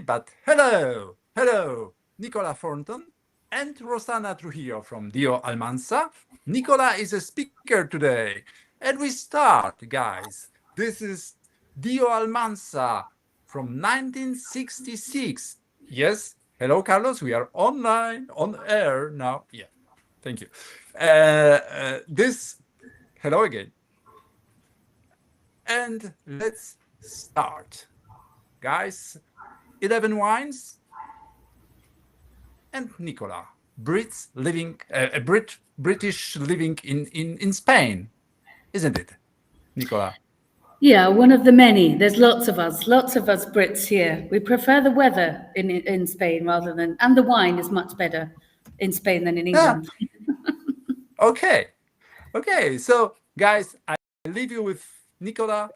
but hello, Nicola Thornton and Rosanna Trujillo from Dio Almansa. Nicola is a speaker today, and we start, guys. This is Dio Almansa from 1966. Yes, hello, Carlos. We are online, on air now. Yeah, thank you. Hello again. And let's start. Guys, 11 wines and Nicola, British living in Spain, isn't it, Nicola? Yeah, one of the many. There's lots of us Brits here. We prefer the weather in Spain rather than, and the wine is much better in Spain than in Ah, England. okay. Okay. So, guys, I leave you with Nicola.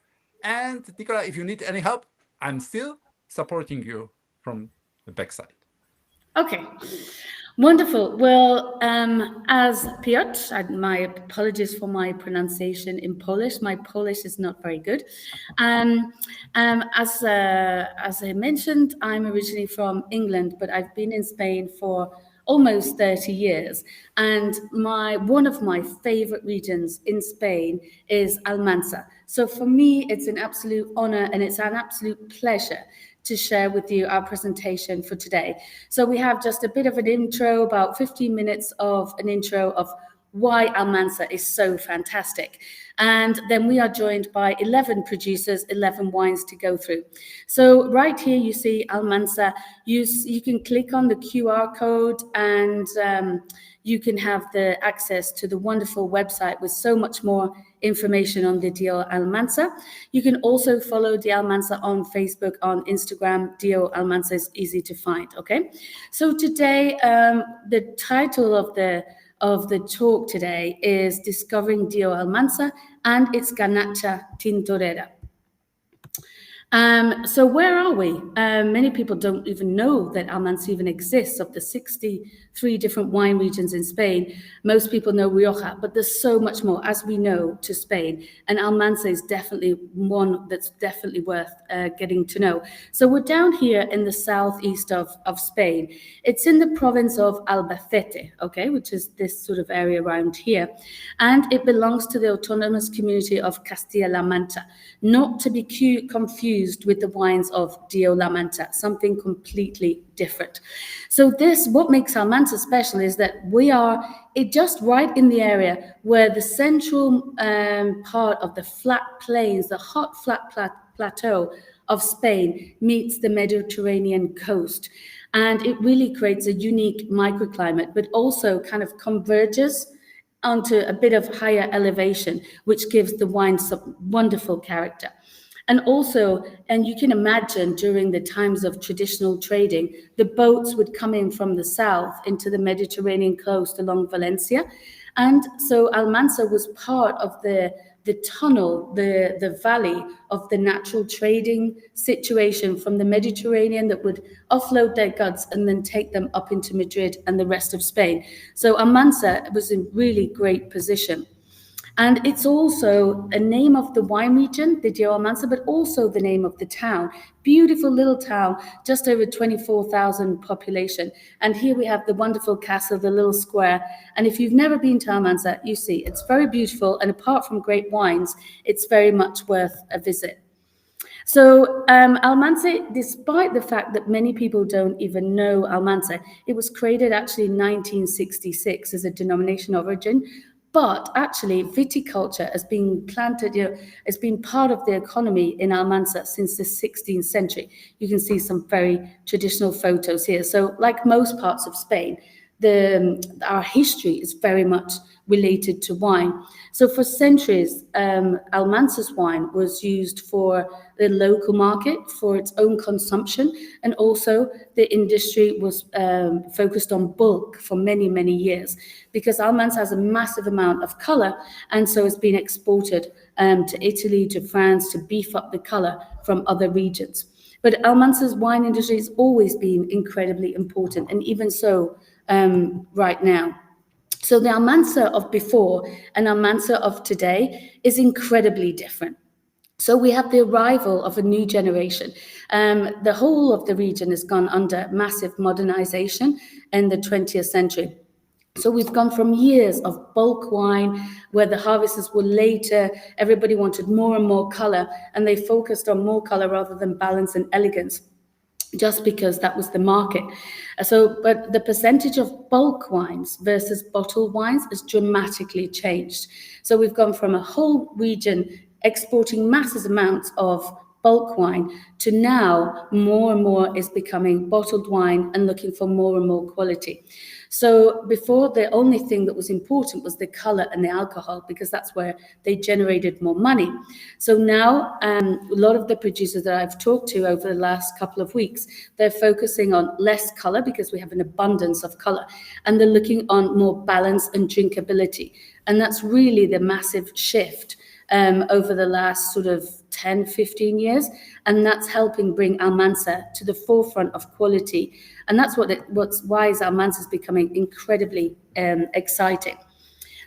And Nicola, if you need any help, I'm still supporting you from the backside. Okay, wonderful. Well, as Piotr, my apologies for my pronunciation in Polish. My Polish is not very good. As I mentioned, I'm originally from England, but I've been in Spain for almost 30 years. And one of my favorite regions in Spain is Almansa. So for me, it's an absolute honor and it's an absolute pleasure to share with you our presentation for today. So we have just a bit of an intro, about 15 minutes of an intro of why Almansa is so fantastic. And then we are joined by 11 producers, 11 wines to go through. So right here you see Almansa. You can click on the QR code and you can have the access to the wonderful website with so much more information on the Dio Almansa. You can also follow Dio Almansa on Facebook, on Instagram. Dio Almansa is easy to find, okay? So today, the title of the talk today is Discovering Dio Almansa and its Garnacha Tintorera. So where are we? Many people don't even know that Almansa even exists. Of the 63 different wine regions in Spain, most people know Rioja, but there's so much more, as we know, to Spain. And Almansa is definitely one that's definitely worth getting to know. So we're down here in the southeast of Spain. It's in the province of Albacete, okay, which is this sort of area around here. And it belongs to the autonomous community of Castilla-La Mancha, not to be confused with the wines of Dio La Mancha, something completely different. So what makes Almansa special is that we are just right in the area where the central part of the flat plains, the hot flat plateau of Spain meets the Mediterranean coast. And it really creates a unique microclimate, but also kind of converges onto a bit of higher elevation, which gives the wine some wonderful character. And also, and you can imagine during the times of traditional trading, the boats would come in from the south into the Mediterranean coast along Valencia. And so Almansa was part of the tunnel, the valley of the natural trading situation from the Mediterranean that would offload their goods and then take them up into Madrid and the rest of Spain. So Almansa was in really great position. And it's also a name of the wine region, the Dio Almansa, but also the name of the town. Beautiful little town, just over 24,000 population. And here we have the wonderful castle, the little square. And if you've never been to Almansa, you see it's very beautiful. And apart from great wines, it's very much worth a visit. So Almansa, despite the fact that many people don't even know Almansa, it was created actually in 1966 as a denomination of origin. But actually, viticulture has been planted, has been part of the economy in Almansa since the 16th century. You can see some very traditional photos here. So like most parts of Spain, our history is very much related to wine. So for centuries, Almansa's wine was used for the local market, for its own consumption, and also the industry was focused on bulk for many, many years, because Almansa has a massive amount of color, and so it's been exported to Italy, to France, to beef up the color from other regions. But Almansa's wine industry has always been incredibly important, and even so right now. So the Almansa of before and Almansa of today is incredibly different. So we have the arrival of a new generation. The whole of the region has gone under massive modernization in the 20th century. So we've gone from years of bulk wine where the harvests were later, everybody wanted more and more color, and they focused on more color rather than balance and elegance, just because that was the market. But the percentage of bulk wines versus bottled wines has dramatically changed. So we've gone from a whole region exporting massive amounts of bulk wine to now more and more is becoming bottled wine and looking for more and more quality. So before, the only thing that was important was the color and the alcohol, because that's where they generated more money. So now a lot of the producers that I've talked to over the last couple of weeks, they're focusing on less color because we have an abundance of color, and they're looking on more balance and drinkability. And that's really the massive shift over the last sort of 10, 15 years. And that's helping bring Almansa to the forefront of quality. And that's why Almansa is becoming incredibly exciting.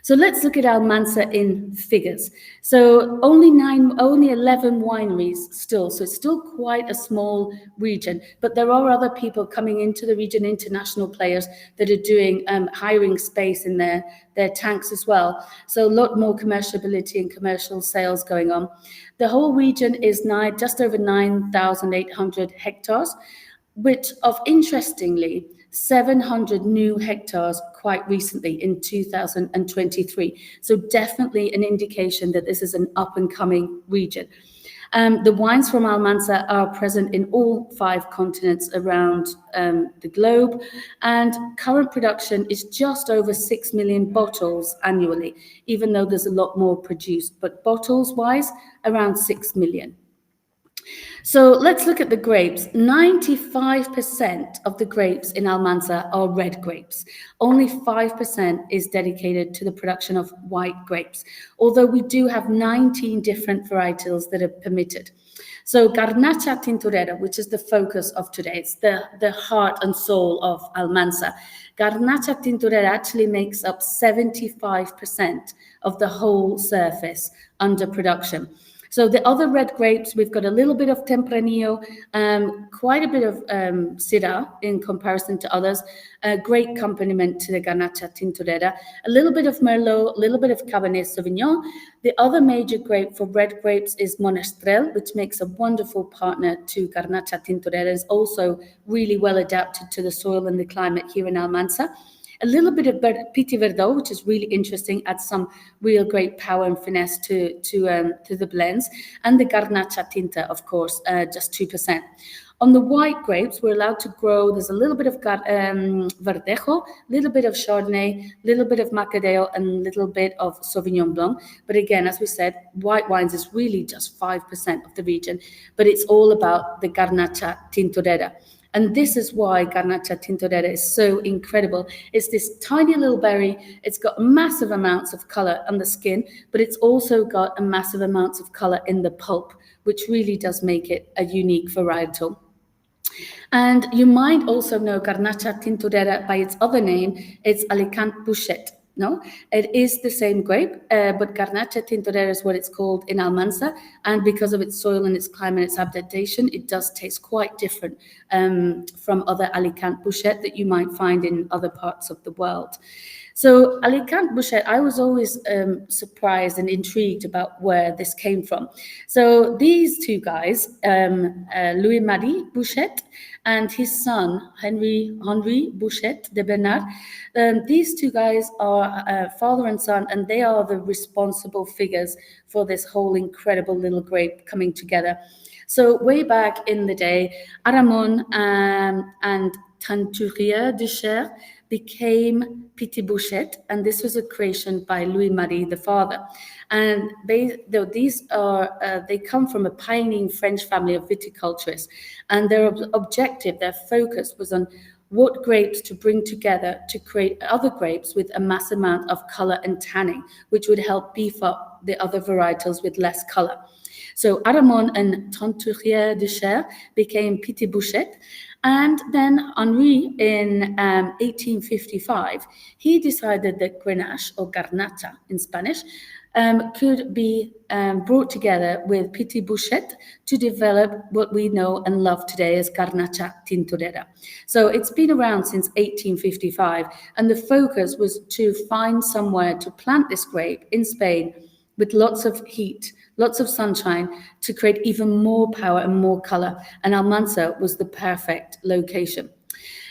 So let's look at Almansa in figures. So only 11 wineries still. So it's still quite a small region, but there are other people coming into the region, international players that are doing hiring space in their tanks as well. So a lot more commerciability and commercial sales going on. The whole region is just over 9,800 hectares, which interestingly, 700 new hectares quite recently in 2023. So definitely an indication that this is an up-and-coming region. The wines from Almansa are present in all 5 continents around the globe, and current production is just over 6 million bottles annually, even though there's a lot more produced, but bottles-wise, around 6 million. So let's look at the grapes. 95% of the grapes in Almansa are red grapes. Only 5% is dedicated to the production of white grapes, although we do have 19 different varietals that are permitted. So Garnacha Tintorera, which is the focus of today, it's the heart and soul of Almansa. Garnacha Tintorera actually makes up 75% of the whole surface under production. So the other red grapes, we've got a little bit of Tempranillo, quite a bit of Syrah in comparison to others, a great accompaniment to the Garnacha Tintorera, a little bit of Merlot, a little bit of Cabernet Sauvignon. The other major grape for red grapes is Monastrell, which makes a wonderful partner to Garnacha Tintorera. It's also really well adapted to the soil and the climate here in Almansa. A little bit of Petit Verdot, which is really interesting, adds some real great power and finesse to the blends. And the Garnacha Tinta, of course, just 2%. On the white grapes, we're allowed to grow. There's a little bit of Verdejo, a little bit of Chardonnay, a little bit of Macadeo, and a little bit of Sauvignon Blanc. But again, as we said, white wines is really just 5% of the region. But it's all about the Garnacha Tintorera. And this is why Garnacha Tintorera is so incredible. It's this tiny little berry. It's got massive amounts of color on the skin, but it's also got a massive amounts of color in the pulp, which really does make it a unique varietal. And you might also know Garnacha Tintorera by its other name. It's Alicante Bouchet. No, it is the same grape, but Garnacha Tintorera is what it's called in Almansa, and because of its soil and its climate, its adaptation, it does taste quite different from other Alicante Bouchet that you might find in other parts of the world. So Alicante Bouchet, I was always surprised and intrigued about where this came from. So these two guys, Louis-Marie Bouchet and his son, Henri Bouchet de Bernard, these two guys are father and son, and they are the responsible figures for this whole incredible little grape coming together. So way back in the day, Aramon and Teinturier de Cher became Petit Bouchet, and this was a creation by Louis-Marie, the father. And they come from a pioneering French family of viticulturists, and their objective, their focus was on what grapes to bring together to create other grapes with a mass amount of color and tanning, which would help beef up the other varietals with less color. So Aramon and Teinturier de Cher became Petit Bouchet. And then Henri, in 1855, he decided that Grenache, or Garnacha in Spanish, could be brought together with Petit Bouchette to develop what we know and love today as Garnacha Tintorera. So it's been around since 1855, and the focus was to find somewhere to plant this grape in Spain with lots of heat, lots of sunshine, to create even more power and more color. And Almansa was the perfect location.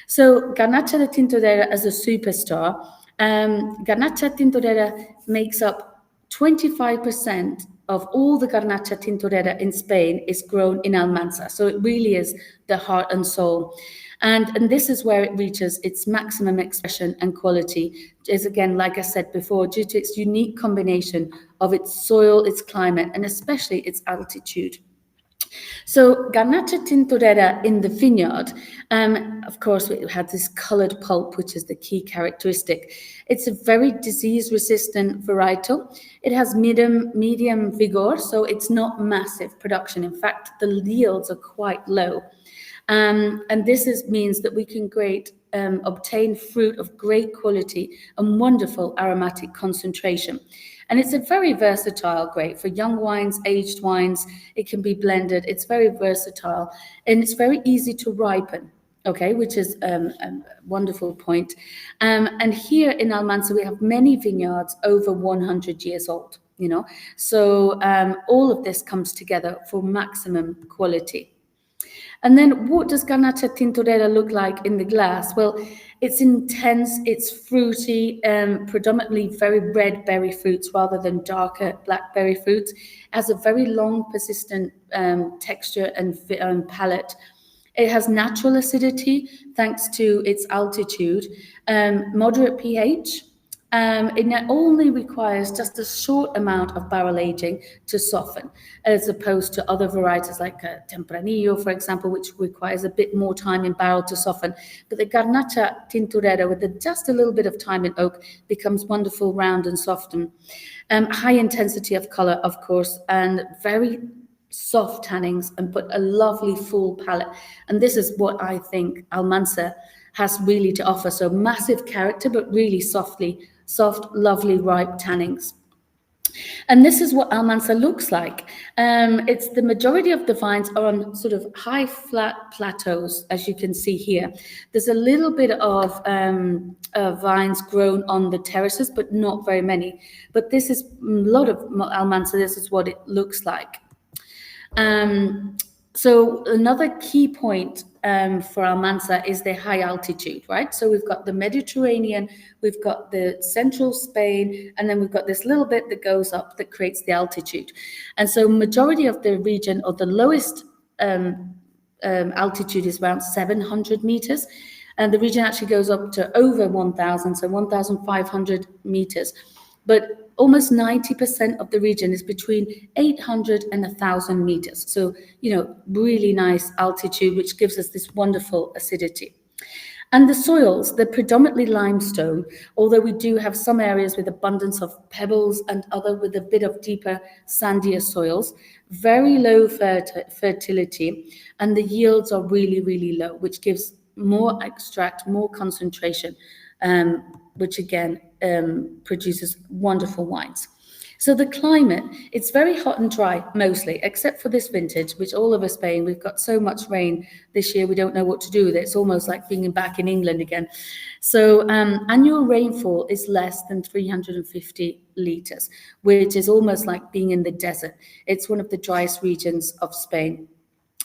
So Garnacha de Tintorera as a superstar, Garnacha Tintorera makes up 25% of all the Garnacha Tintorera in Spain is grown in Almansa. So it really is the heart and soul. And this is where it reaches its maximum expression and quality, is again, like I said before, due to its unique combination of its soil, its climate, and especially its altitude. So Garnacha Tintorera in the vineyard, of course, it had this colored pulp, which is the key characteristic. It's a very disease-resistant varietal. It has medium vigor, so it's not massive production. In fact, the yields are quite low. And this means that we can obtain fruit of great quality and wonderful aromatic concentration. And it's a very versatile grape for young wines, aged wines. It can be blended. It's very versatile, and it's very easy to ripen, okay, which is a wonderful point. And here in Almansa, we have many vineyards over 100 years old, So all of this comes together for maximum quality. And then what does Garnacha Tintorera look like in the glass? Well, it's intense, it's fruity, predominantly very red berry fruits rather than darker blackberry fruits. It has a very long, persistent texture and palate. It has natural acidity thanks to its altitude, moderate pH. It only requires just a short amount of barrel aging to soften, as opposed to other varieties like Tempranillo, for example, which requires a bit more time in barrel to soften. But the Garnacha Tintorera, with just a little bit of time in oak, becomes wonderful, round and softened. High intensity of color, of course, and very soft tannins, but a lovely full palate. And this is what I think Almansa has really to offer. So massive character, but really soft, lovely, ripe tannins. And this is what Almansa looks like. It's the majority of the vines are on sort of high, flat plateaus, as you can see here. There's a little bit of vines grown on the terraces, but not very many. But this is a lot of Almansa. This is what it looks like. So another key point for Almansa is the high altitude, right? So we've got the Mediterranean, we've got the central Spain, and then we've got this little bit that goes up that creates the altitude. And so majority of the region, or the lowest altitude, is around 700 meters. And the region actually goes up to over 1,000, so 1,500 meters. But almost 90% of the region is between 800 and 1,000 meters. So, really nice altitude, which gives us this wonderful acidity. And the soils, they're predominantly limestone, although we do have some areas with abundance of pebbles and other with a bit of deeper, sandier soils. Very low fertility, and the yields are really, really low, which gives more extract, more concentration, which again produces wonderful wines. So the climate, it's very hot and dry mostly, except for this vintage, which all over Spain, we've got so much rain this year, we don't know what to do with it. It's almost like being back in England again. So annual rainfall is less than 350 litres, which is almost like being in the desert. It's one of the driest regions of Spain.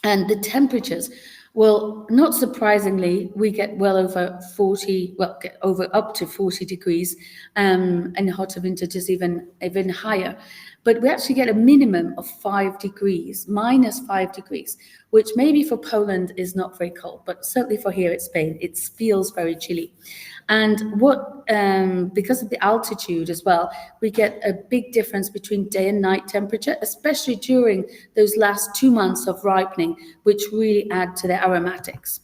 And the temperatures, well, not surprisingly, we get up to 40 degrees, and hotter vintages even higher. But we actually get a minimum of 5 degrees, minus 5 degrees, which maybe for Poland is not very cold, but certainly for here at Spain, it feels very chilly. And because of the altitude as well, we get a big difference between day and night temperature, especially during those last 2 months of ripening, which really add to the aromatics.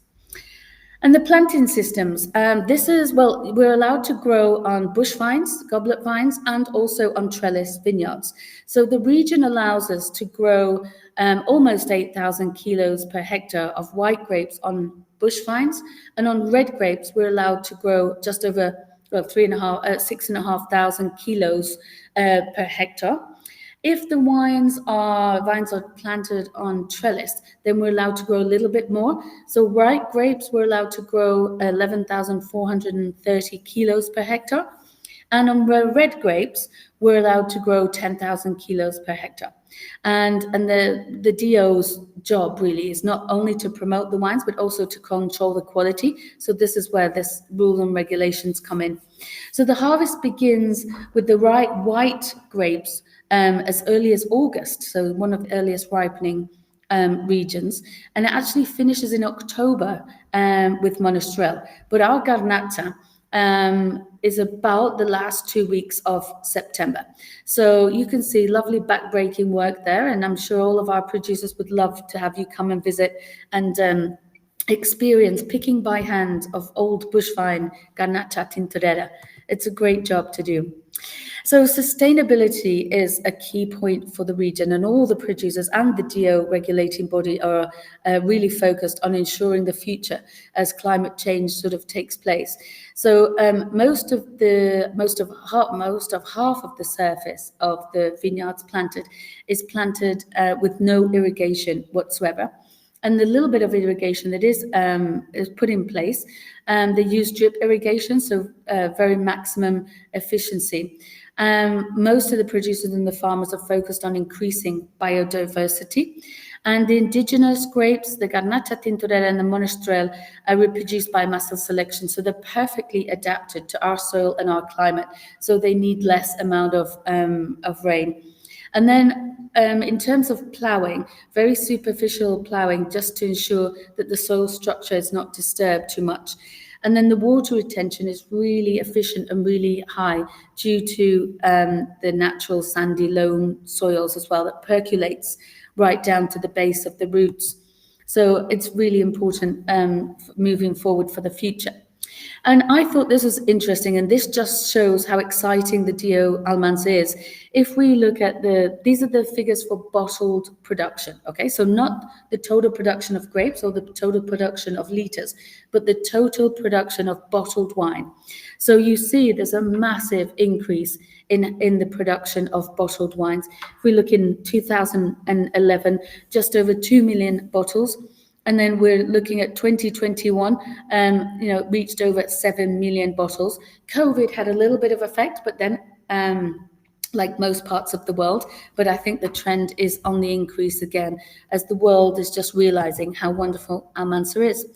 And the planting systems, we're allowed to grow on bush vines, goblet vines, and also on trellis vineyards. So the region allows us to grow almost 8,000 kilos per hectare of white grapes on bush vines, and on red grapes, we're allowed to grow just over well, 6,500 kilos per hectare. If the vines are planted on trellis, then we're allowed to grow a little bit more. So ripe grapes, we're allowed to grow 11,430 kilos per hectare. And on red grapes, we're allowed to grow 10,000 kilos per hectare. And the DO's job really is not only to promote the wines, but also to control the quality. So this is where this rule and regulations come in. So the harvest begins with the ripe white grapes as early as August, so one of the earliest ripening regions, and it actually finishes in October with Monastrell. But our Garnacha is about the last 2 weeks of September. So you can see lovely backbreaking work there, and I'm sure all of our producers would love to have you come and visit and experience picking by hand of old bush vine Garnacha Tintorera. It's a great job to do. So sustainability is a key point for the region, and all the producers and the DO regulating body are really focused on ensuring the future as climate change sort of takes place. So most of half of the surface of the vineyards planted is planted with no irrigation whatsoever. And the little bit of irrigation that is put in place, they use drip irrigation, so very maximum efficiency. Most of the producers and the farmers are focused on increasing biodiversity. And the indigenous grapes, the Garnacha Tintorera and the Monastrell, are reproduced by muscle selection. So they're perfectly adapted to our soil and our climate. So they need less amount of rain. And then in terms of ploughing, very superficial ploughing just to ensure that the soil structure is not disturbed too much. And then the water retention is really efficient and really high due to the natural sandy loam soils as well that percolates right down to the base of the roots. So it's really important moving forward for the future. And I thought this was interesting, and this just shows how exciting the DO Almansa is. If we look at these are the figures for bottled production, okay? So not the total production of grapes or the total production of liters, but the total production of bottled wine. So you see there's a massive increase in the production of bottled wines. If we look in 2011, just over 2 million bottles. And then we're looking at 2021, reached over 7 million bottles. COVID had a little bit of effect, but then like most parts of the world, but I think the trend is on the increase again as the world is just realizing how wonderful Almansa is.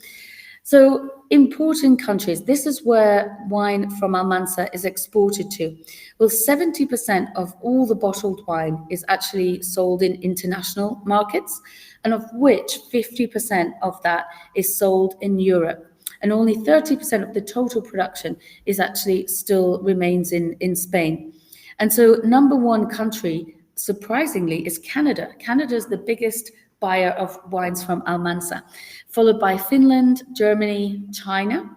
So important countries, this is where wine from Almansa is exported to. Well, 70% of all the bottled wine is actually sold in international markets, and of which 50% of that is sold in Europe. And only 30% of the total production is actually still remains in Spain. And so number one country, surprisingly, is Canada. Canada is the biggest buyer of wines from Almansa, followed by Finland, Germany, China,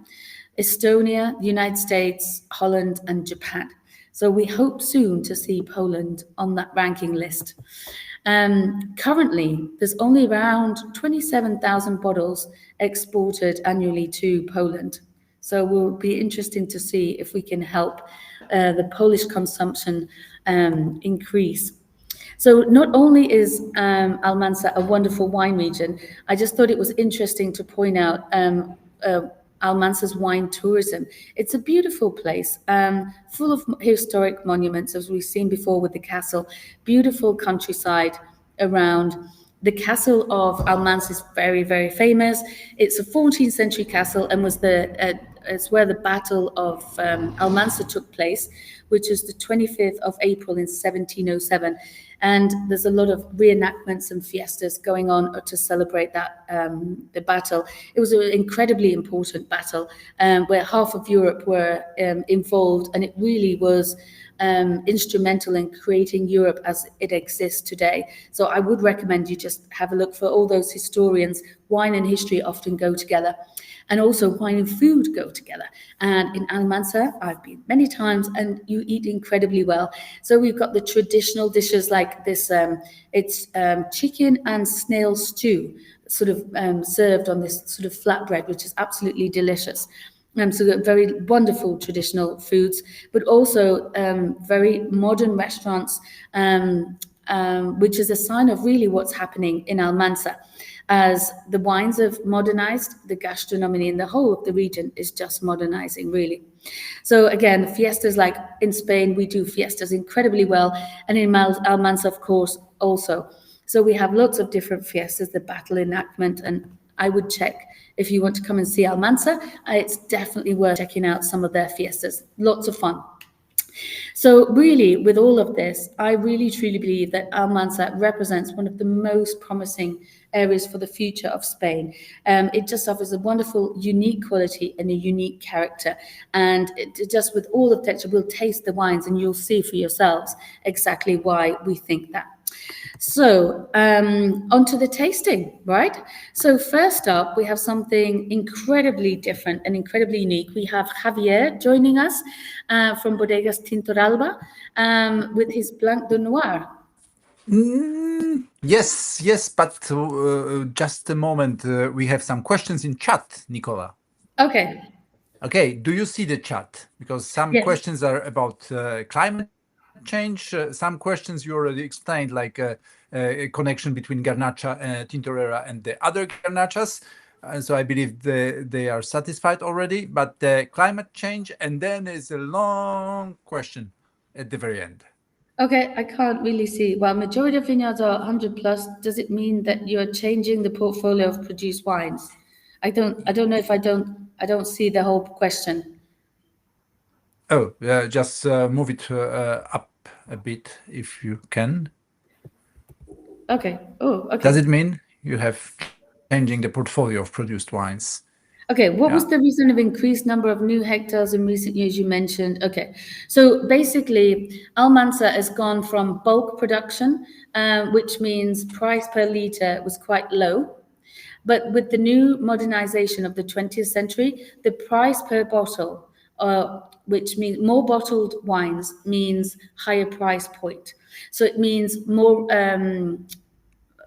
Estonia, the United States, Holland, and Japan. So we hope soon to see Poland on that ranking list. Currently, there's only around 27,000 bottles exported annually to Poland. So it will be interesting to see if we can help the Polish consumption increase. So not only is Almansa a wonderful wine region, I just thought it was interesting to point out Almansa's wine tourism. It's a beautiful place, full of historic monuments, as we've seen before with the castle, beautiful countryside around. The castle of Almansa is very, very famous. It's a 14th century castle and was it's where the Battle of Almansa took place, which is the 25th of April in 1707. And there's a lot of reenactments and fiestas going on to celebrate that the battle. It was an incredibly important battle where half of Europe were involved, and it really was instrumental in creating Europe as it exists today. So I would recommend you just have a look for all those historians. Wine and history often go together. And also wine and food go together. And in Almansa, I've been many times, and you eat incredibly well. So we've got the traditional dishes like this, it's chicken and snail stew, sort of served on this sort of flatbread, which is absolutely delicious. So very wonderful traditional foods, but also very modern restaurants, which is a sign of really what's happening in Almansa. As the wines have modernized, the gastronomy in the whole of the region is just modernizing, really. So again, fiestas like in Spain, we do fiestas incredibly well, and in Almansa, of course, also. So we have lots of different fiestas, the battle enactment, and I would check if you want to come and see Almansa. It's definitely worth checking out some of their fiestas. Lots of fun. So really, with all of this, I really truly believe that Almansa represents one of the most promising areas for the future of Spain. It just offers a wonderful, unique quality and a unique character. And it just with all the texture, we'll taste the wines and you'll see for yourselves exactly why we think that. So, on to the tasting, right? So, first up, we have something incredibly different and incredibly unique. We have Javier joining us from Bodegas Tintoralba with his Blanc de Noir. Yes, yes, but just a moment. We have some questions in chat, Nicola. Okay. Okay, do you see the chat? Because some Yes. questions are about climate change. Some questions you already explained, like a connection between Garnacha, Tintorera, and the other Garnachas. So I believe they are satisfied already. But climate change, and then is a long question at the very end. Okay, I can't really see. Well, majority of vineyards are 100 plus. Does it mean that you're changing the portfolio of produced wines? I don't know if I don't see the whole question. Oh, just move it up a bit if you can. Okay. Oh, Does okay. it mean you have changing the portfolio of produced wines? Okay, what Yeah. was the reason of increased number of new hectares in recent years you mentioned? Okay, so basically, Almansa has gone from bulk production, which means price per liter was quite low. But with the new modernization of the 20th century, the price per bottle, which means more bottled wines, means higher price point. So it means more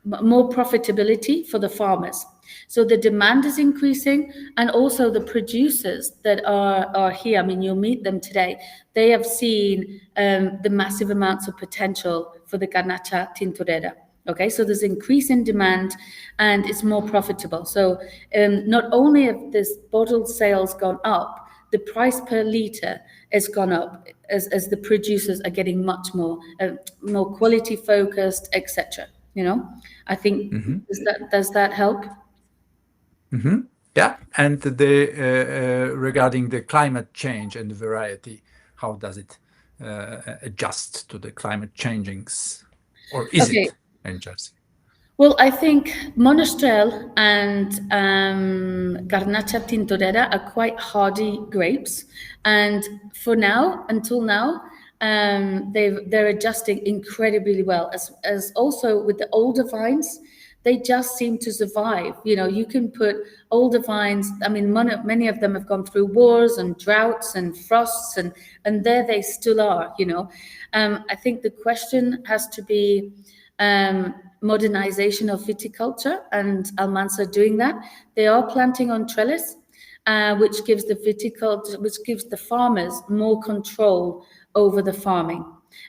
profitability for the farmers. So the demand is increasing, and also the producers that are here. I mean, you'll meet them today. They have seen the massive amounts of potential for the Garnacha Tintorera. Okay, so there's increase in demand, and it's more profitable. So not only have this bottled sales gone up, the price per liter has gone up as the producers are getting much more quality focused, etc. You know, I think does that help? Yeah, and the regarding the climate change and the variety, how does it adjust to the climate changings, or is Okay. it adjusting? Well, I think Monastrell and Garnacha Tintorera are quite hardy grapes, and for now, until now, they're adjusting incredibly well. As also with the older vines, they just seem to survive. You know, you can put older vines. I mean, many of them have gone through wars and droughts and frosts, and there they still are. You know, I think the question has to be modernization of viticulture, and Almansa doing that. They are planting on trellis, which gives the viticulture, which gives the farmers more control over the farming.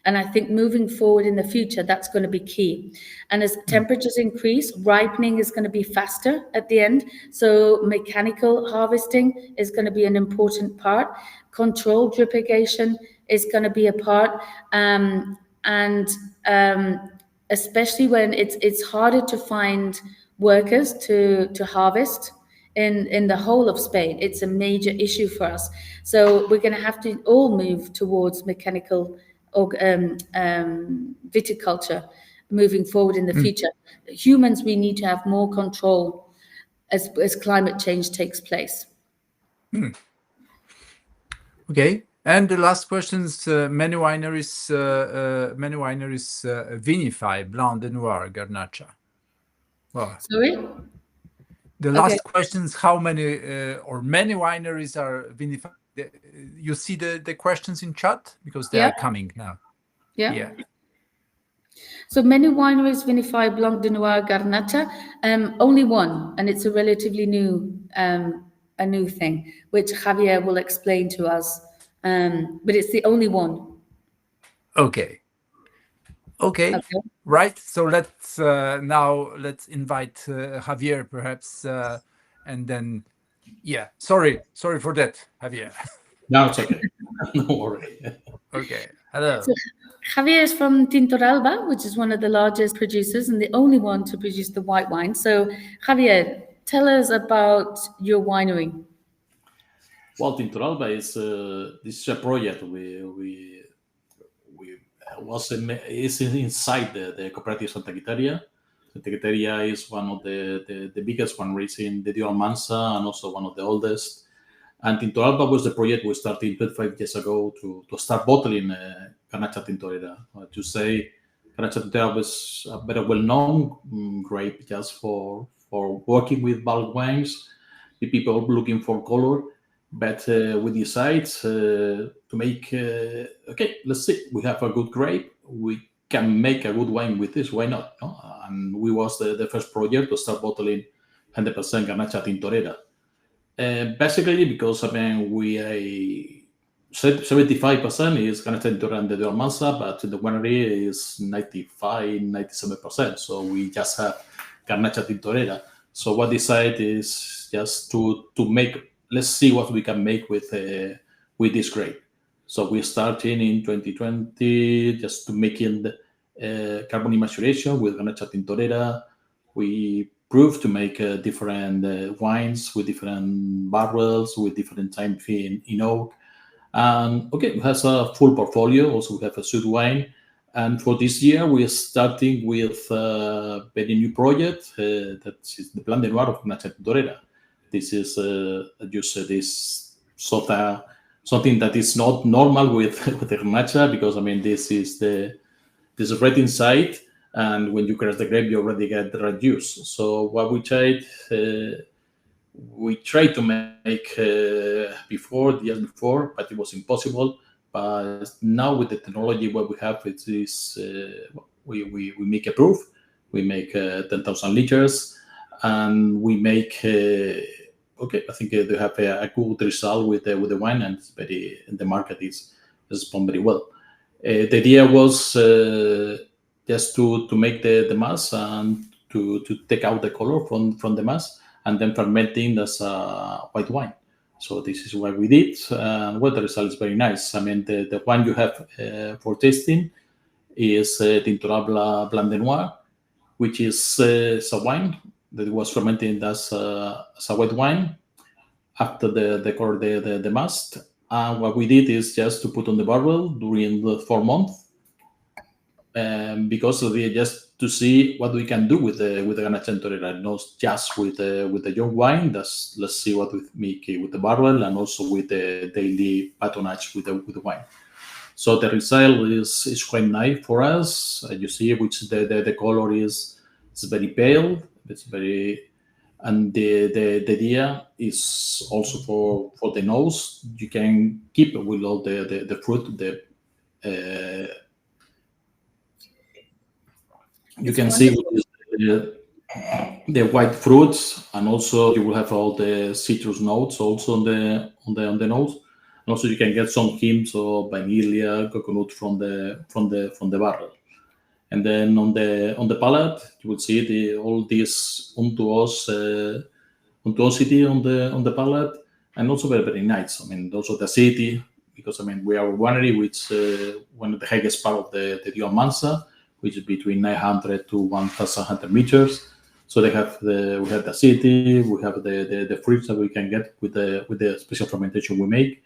And I think moving forward in the future, that's going to be key. And as temperatures increase, ripening is going to be faster at the end. So mechanical harvesting is going to be an important part. Controlled drip irrigation is going to be a part. And especially when it's harder to find workers to harvest in the whole of Spain. It's a major issue for us. So we're going to have to all move towards mechanical viticulture moving forward in the future. Humans, we need to have more control as climate change takes place. Okay, and the last questions: many wineries vinify Blanc de Noir Garnacha. Well, Sorry? the Okay. last questions: how many or many wineries are vinifying? You see the questions in chat because they Yeah. are coming now. Yeah. Yeah. So many wineries vinify Blanc de Noir Garnacha. Only one, and it's a relatively new a new thing, which Javier will explain to us. But it's the only one. Okay. Okay. Okay. Right. So let's invite Javier perhaps, and then Sorry for that, Javier. No, it's okay. No worry. Okay. Hello. So Javier is from Tintoralba, which is one of the largest producers and the only one to produce the white wine. So Javier, tell us about your winery. Well, Tintoralba is this is a project we was is inside the cooperative Santa Quiteria. Santa Quiteria is one of the biggest wineries in the Almansa and also one of the oldest. And Tintoralba was the project we started 25 years ago to start bottling Garnacha Tintorera. To say Garnacha Tintorera was a very well-known grape just for working with bulk wines, the people looking for color. But we decide to make, okay, let's see, we have a good grape. We can make a good wine with this. Why not? No? And we was the first project to start bottling 100% Garnacha Tintorera. Basically, because I mean, we 75% is Garnacha Tintorera and the Almansa, but the winery is 97%. So we just have Garnacha Tintorera. So what we decide is just to make. Let's see what we can make with this grape. So we started in 2020 just to making the carbon maturation with Garnacha Tintorera. We proved to make different wines with different barrels, with different time in oak. And okay, it has a full portfolio. Also, we have a sweet wine. And for this year, we are starting with a very new project that is the Plan de Noir of Garnacha Tintorera. This is, as you said, this something that is not normal with the Garnacha, because I mean this is red inside, and when you crush the grape, you already get the red juice. So what we tried to make before, the year before, but it was impossible. But now with the technology what we have, it is we make a proof. We make 10,000 liters, and we make. Okay, I think they have a good result with the wine, and it's the market is respond very well. The idea was just to make the mass and to take out the color from the mass, and then fermenting as a white wine. So this is what we did, and well, the result is very nice. I mean, the wine you have for tasting is Tintorabla Blanc de Noir, which is a wine that was fermented as a white wine after the mast. And what we did is just to put on the barrel during the 4 months, because just to see what we can do with the Garnacha Tintorera, not just with the young wine. Let's see what we make with the barrel and also with the daily patronage with the wine. So the result is quite nice for us. You see, which the color is very pale. It's very, and the idea is also for the nose. You can keep with all the fruit. You can see the white fruits, and also you will have all the citrus notes also on the nose. And also you can get some hints of vanilla, coconut from the barrel. And then on the palate, you will see all this unctuosity on the palate, and also very, very nice. I mean, also the acidity, because I mean we are a winery which one of the highest part of the Almansa, which is between 900 to 1,100 meters. So we have the acidity, we have the fruits that we can get with the special fermentation we make.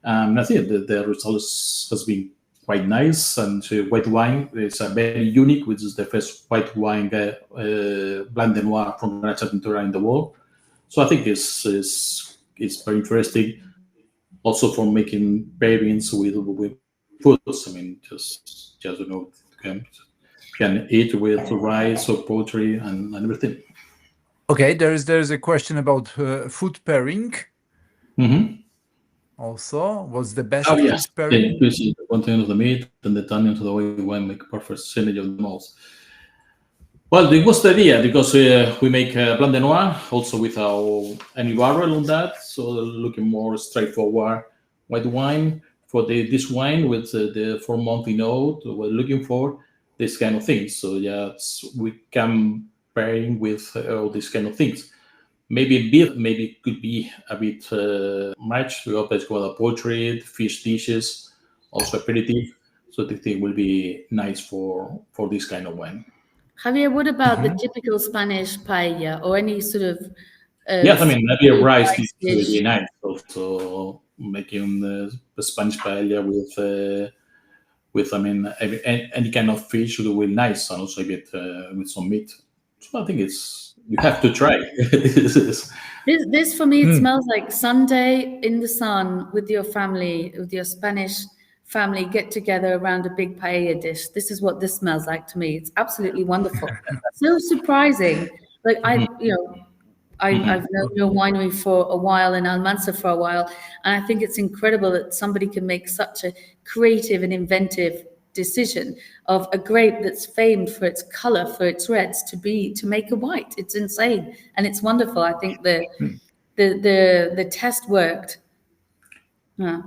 I think the results has been quite nice, and white wine is a very unique, which is the first white wine Blanc de Noir from Garnacha Tintorera in the world. So I think it's very interesting, also for making pairings with foods. I mean, just can eat with rice or poultry and everything. Okay, there's a question about food pairing. Mm-hmm. Also, what's the best Yes, food pairing? the 1 of the meat and the tannins of the white wine make perfect synergy of the malts. Well, it was the idea because we make Blanc de Noir also with our any barrel on that, so looking more straightforward white wine. For this wine with the 4 month old, we're looking for this kind of things. So yeah, we can pairing with all these kind of things. Maybe a bit, maybe it could be a bit much. We always go a portrait, fish dishes, also aperitif. So the thing will be nice for this kind of wine. Javier, what about the typical Spanish paella or any sort of Yes, I mean maybe a seafood rice rice dish will dish? be nice. Also making the Spanish paella with I mean any kind of fish will be nice, and also a bit with some meat. So I think it's you have to try. This is- This for me, it smells like Sunday in the sun with your family, with your Spanish family, get together around a big paella dish. This is what this smells like to me. It's absolutely wonderful. So surprising. Like I've known your winery for a while in Almansa for a while, and I think it's incredible that somebody can make such a creative and inventive decision of a grape that's famed for its color, for its reds, to make a white. It's insane and it's wonderful. I think the test worked. Yeah.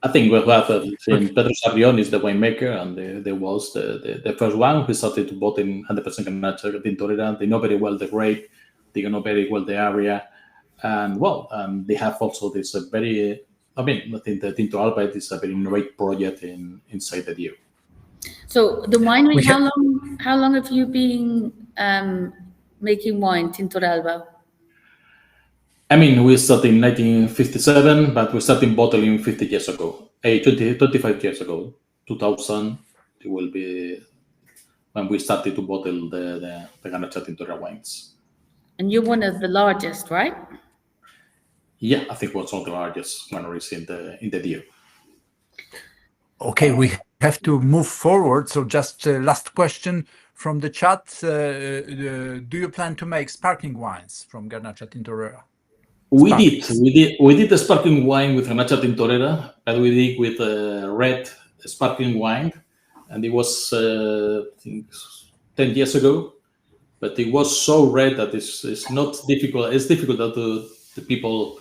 I think we have Pedro Sarrion is the winemaker, and there was the first one who started to bottle in 100% Garnacha Tintorera. They know very well the grape, they know very well the area, and well, they have also this very. I mean, I think the Tinto Alba is a very innovative project inside the deal. So the winery, We have, how long have you been making wine, Tintoralba? I mean, we started in 1957, but we started bottling 50 years ago. 25 years ago, 2000, it will be when we started to bottle the Garnacha Tintorera wines. And you're one of the largest, right? Yeah, I think was one of the largest wineries in the deal. okay, we have to move forward. So just last question from the chat. Do you plan to make sparkling wines from Garnacha Tintorera? We did the sparkling wine with Garnacha Tintorera, but we did with red sparkling wine, and it was I think 10 years ago. But it was so red that it's not difficult. It's difficult to the people,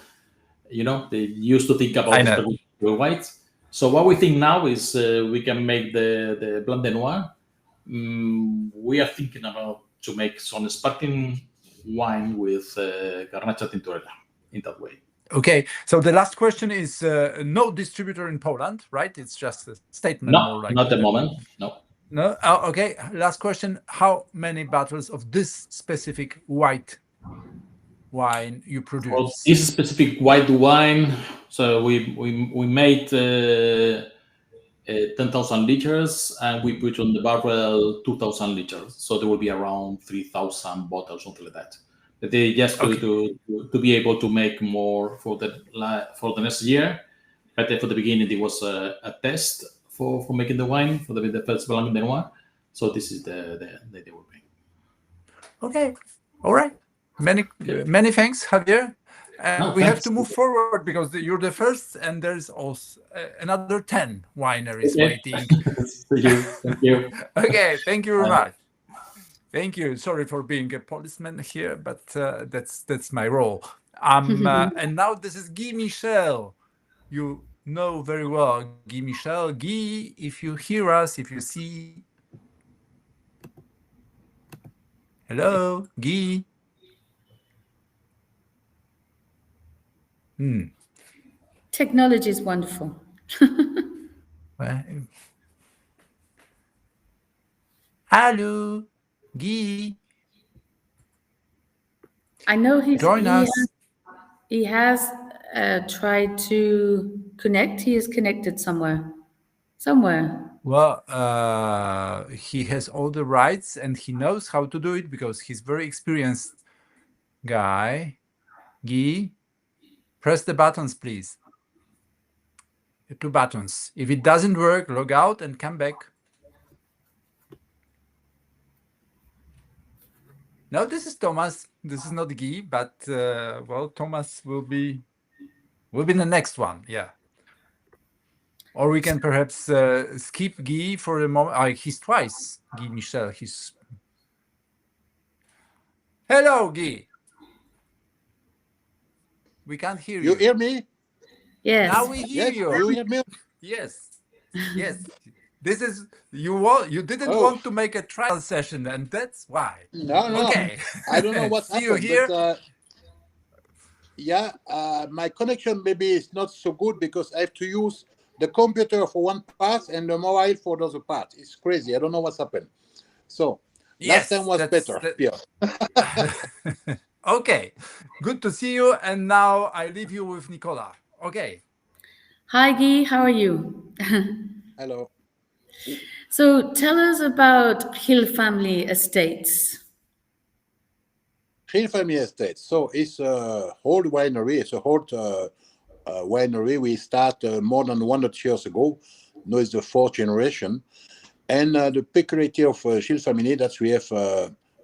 they used to think about I the know. sparkling white. So what we think now is we can make the Blanc de Noir. We are thinking about to make some sparkling wine with Garnacha Tintorera in that way. Okay, so the last question is no distributor in Poland, right? It's just a statement, No, more like not at the moment. No. No. Oh, okay. Last question: how many bottles of this specific white wine you For produce? this specific white wine, so we made 10,000 liters, and we put on the barrel 2,000 liters. So there will be around 3,000 bottles, something like that. But they just to be able to make more for the next year. But then for the beginning, it was a test for making the wine for the first Blanc de Noir. So this is the idea will be. Okay. All right. Many thanks, Javier. And No, we have thanks. to move forward because you're the first, and there's also another 10 wineries Okay. waiting. Thank you. Okay. Thank you very Bye. much. Thank you. Sorry for being a policeman here, but that's my role. And now this is Guy Michel. You know very well Guy Michel. Guy, if you hear us, if you see. Hello, Guy. Technology is wonderful. Hello, Guy. I know Join us. he has tried to connect. He is connected somewhere. Well, he has all the rights and he knows how to do it because he's very experienced guy. Guy, press the buttons, please. The 2 buttons. If it doesn't work, log out and come back. No, this is Thomas. This is not Guy, but well, Thomas will be the next one. Yeah. Or we can perhaps skip Guy for a moment. He's twice, Guy Michel. Hello, Guy. We can't hear You you. hear me? Yes. Now we hear Yes, you. you hear me? Yes. Yes. This is you didn't Oh, want to make a trial session, and that's why. no. Okay. I don't know what See you happened, here. but yeah, my connection maybe is not so good because I have to use the computer for one part and the mobile for the other part. It's crazy. I don't know what's happened. So last time Yes, was that's better, that. Pierre. Okay. Good to see you. And now I leave you with Nicola. Okay. Hi, Guy. How are you? Hello. So tell us about Hill Family Estates. Hill Family Estate. So it's a old winery. It's a old winery. We started more than 100 years ago. Now it's the fourth generation. And the peculiarity of Hill Family that we have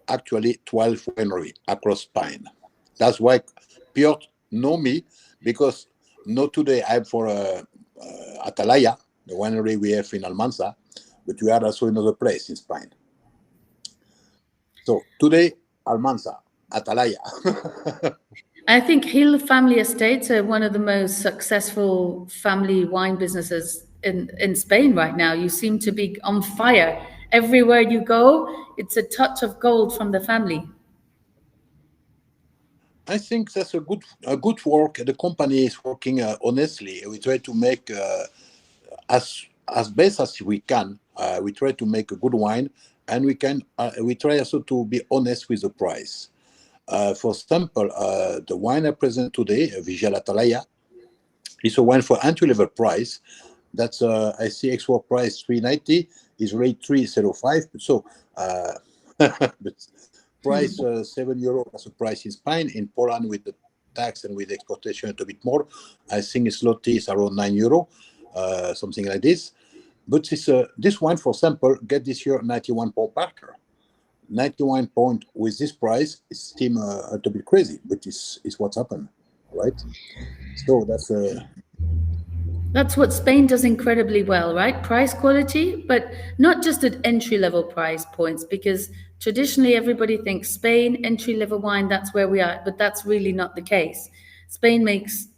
actually 12 winery across Spain. That's why Piotr know me because not today I'm for Atalaya, the winery we have in Almansa, but we are also in another place in Spain. So today, Almansa, Atalaya. I think Hill Family Estates are one of the most successful family wine businesses in Spain right now. You seem to be on fire. Everywhere you go, it's a touch of gold from the family. I think that's a good work. The company is working honestly. We try to make as best as we can. We try to make a good wine, and we try also to be honest with the price. For example, the wine I present today, Visual Atalaya, is a wine for entry level price. That's I see export price 390 is rate 305. So but price €7 as a price in Spain. In Poland with the tax and with exportation a bit more. I think zloty is around €9, something like this. But this wine, for example, get this year 91 pound Parker. 91 pound with this price is still a little bit crazy, but it's what's happened, right? So That's what Spain does incredibly well, right? Price quality, but not just at entry level price points, because traditionally everybody thinks Spain, entry level wine, that's where we are, but that's really not the case. Spain makes,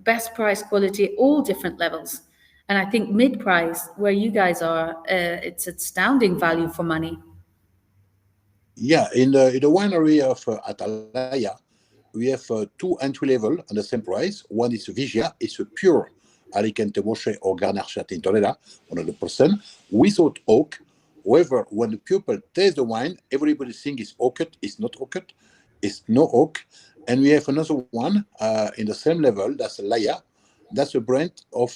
best price quality at all different levels. And I think mid price, where you guys are, it's astounding value for money. yeah, in the winery of Atalaya, we have two entry level on the same price. One is Vigia, it's a pure Alicante Bosche or Garnacha Tintorera, 100%, without oak. However, when the people taste the wine, everybody thinks it's oaked. It's not oaked. It's no oak. And we have another one in the same level. That's Laya. That's a brand of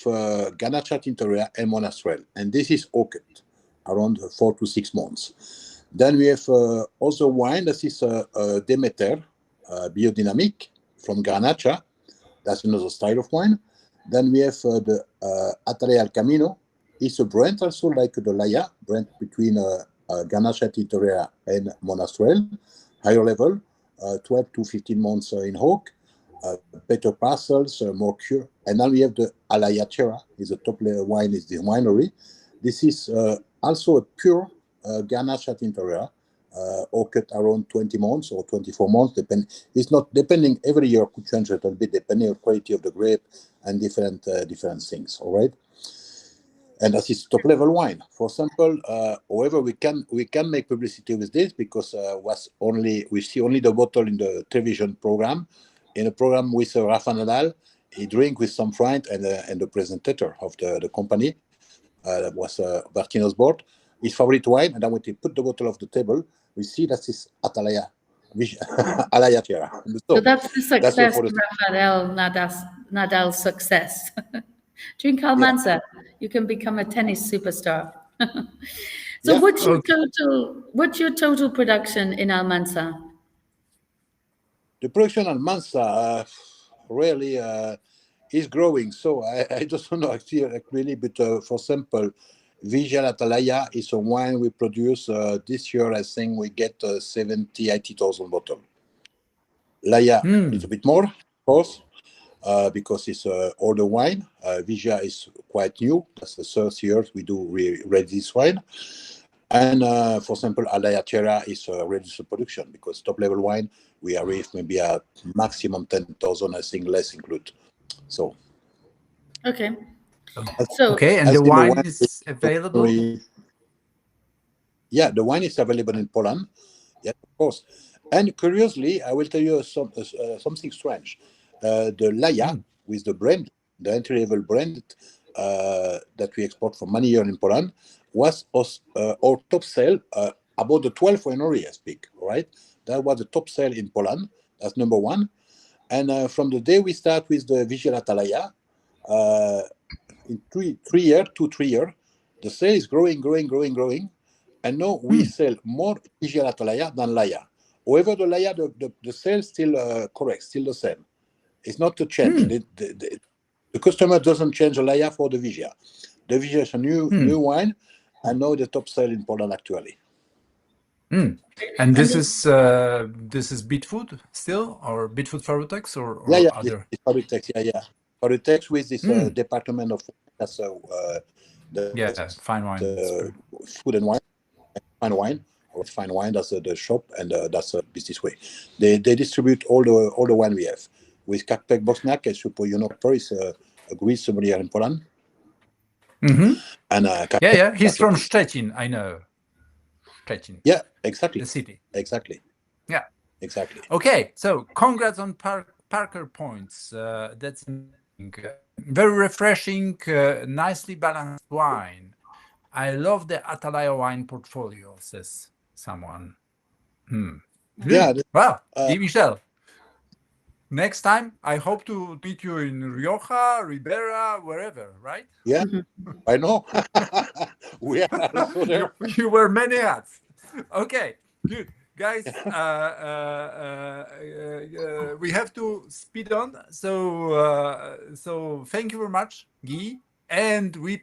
Garnacha Tintorera and Monastrell. And this is oaked, around 4 to 6 months. Then we have also wine. This is Demeter, biodynamic from Garnacha. That's another style of wine. Then we have the Atalaya al Camino. It's a brand also like the Laya, brand between Garnacha Tintorera and Monastrell. Higher level, 12 to 15 months in oak, better parcels, more cure. And then we have the Alaya Terra, is a top layer wine, is the winery. This is also a pure Garnacha Tintorera, oaked around 20 months or 24 months. It's not depending, every year could change a little bit depending on the quality of the grape and different things. All right. And that is top level wine. For example, however, we can make publicity with this because we see only the bottle in the television program. In a program with Rafa Nadal, he drink with some friend and the presenter of the company. That was Bertino's board. His favorite wine, and then when he put the bottle of the table, we see that is Atalaya, Alaya Tierra. So that's the that's success for of the Rafael Nadal's success. Drink yeah. Almansa, you can become a tennis superstar. So Yeah. Okay. what's your total production in Almansa? The production at Mansa really is growing. So I just don't know actually really, but for example, Visual Atalaya is a wine we produce this year. I think we get 80,000 bottles. Laya is a bit more, of course, because it's older wine. Vija is quite new. That's the third year we read this wine. And for example, Alaya Terra is reduced production because top level wine we are with maybe a maximum 10,000, I think less include. So Okay. as, Okay, and as the in the wine wine, is available? yeah, the wine is available in Poland. Yeah, of course. And curiously, I will tell you something strange. The Laya Mm. with the brand, the entry level brand that we export for many years in Poland, was our top sale about the 12 winery I speak. Right, that was the top sale in Poland. That's number one. And from the day we start with the Vigil Atalaya, uh, in 3 years, 2 3 years, the sale is growing, growing, growing, growing. And now we Mm. sell more Vigil Atalaya than Laya. However, the Laya, the sale still correct, still the same. It's not to change. Mm. The customer doesn't change the Laya for the Vigia. The Vigia is a new Mm. wine, and now the top sale in Poland actually. Mm. And And this is Bitfood still, or Bitfood Farutex, Yeah, or yeah, other? it's Farutex, yeah, yeah. Farutex with this Mm. department of that's Yeah, fine wine. It's the good. food and wine, or fine wine. That's the shop, and that's business way. They distribute all the wine we have. With Kakpek Bosniak, I suppose you know Kasper is a great sommelier in Poland, Hmm. and Yeah, Kakpek yeah. He's started from to. Szczecin. I know Szczecin, Yeah, the exactly, city. exactly, Yeah. exactly. Okay. So congrats on Parker points. That's amazing. Very refreshing, nicely balanced wine. I love the Atalaya wine portfolio, says someone. Hmm. Yeah, Good. Well, uh, Guy Michel, next time I hope to meet you in Rioja, Ribera, wherever, right? yeah, I know. We are also there. You wear many hats. Okay, good. Guys, we have to speed on. So thank you very much, Guy. And we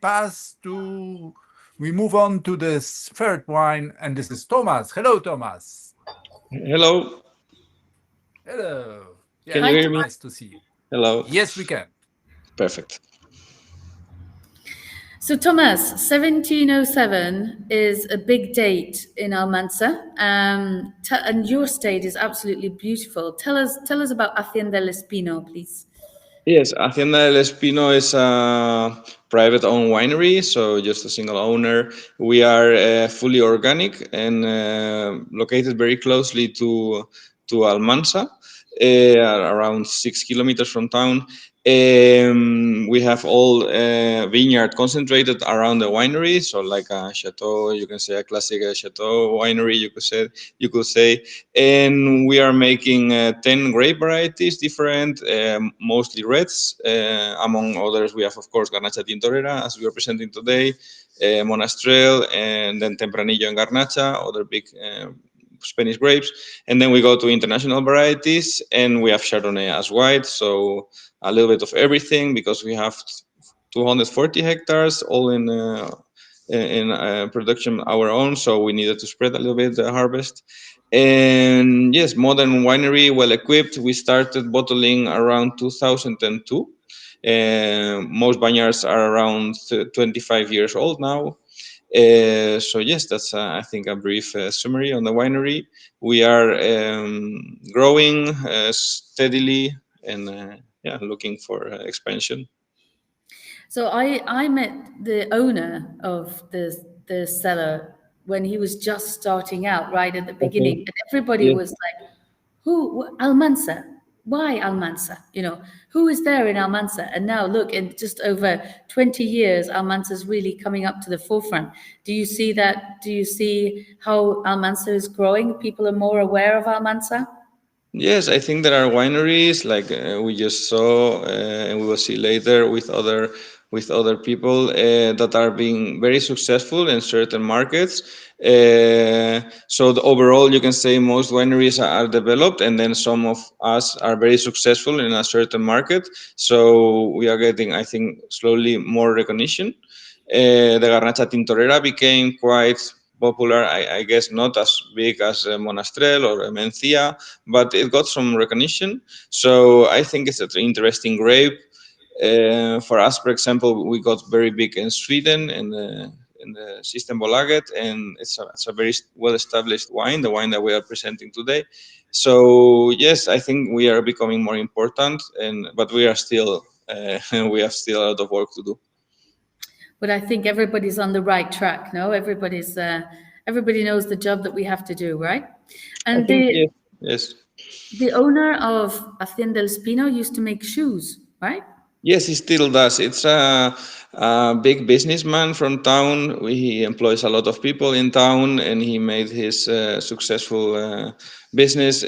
move on to the third wine, and this is Thomas. Hello, Thomas. Hello, Hello. can Yeah, you hi, hear me? nice to see you. Hello, Yes, we can. perfect. So, Thomas, 1707 is a big date in Almansa, and your state is absolutely beautiful. Tell us about Hacienda del Espino, please. Yes, Hacienda del Espino is a private-owned winery, so just a single owner. We are fully organic and located very closely to Almansa, around 6 kilometers from town. We have all vineyard concentrated around the winery, so like a chateau, you can say a classic chateau winery, you could say, and we are making 10 grape varieties, different, mostly reds. Among others, we have, of course, Garnacha Tintorera, as we are presenting today, Monastrell, and then Tempranillo and Garnacha, other big Spanish grapes. And then we go to international varieties, and we have Chardonnay as white, so a little bit of everything, because we have 240 hectares, all in production our own, so we needed to spread a little bit the harvest. And yes, modern winery, well equipped. We started bottling around 2002. Most vineyards are around 25 years old now. So yes, that's I think a brief summary on the winery. We are growing steadily, and yeah, looking for expansion. So I met the owner of the cellar when he was just starting out, right at the beginning, Okay. and everybody Yes. was like, "Who Almansa? Why Almansa? You know, who is there in Almansa?" And now look, in just over 20 years, Almansa is really coming up to the forefront. Do you see that? Do you see how Almansa is growing? People are more aware of Almansa. Yes, I think there are wineries like we just saw, and we will see later with other people that are being very successful in certain markets. So overall, you can say most wineries are developed, and then some of us are very successful in a certain market. So we are getting, I think, slowly more recognition. The Garnacha Tintorera became quite popular, I guess not as big as Monastrell or Mencia, but it got some recognition. So I think it's an interesting grape. For us, for example, we got very big in Sweden, and the System Bolaget, and it's a very well-established wine, the wine that we are presenting today. So yes, I think we are becoming more important, but we are still we have still a lot of work to do. But I think everybody's on the right track. No, everybody knows the job that we have to do, right? I And think yes, yes. the owner of Hacienda del Espino used to make shoes, right? Yes, he still does. It's a big businessman from town. He employs a lot of people in town, and he made his successful business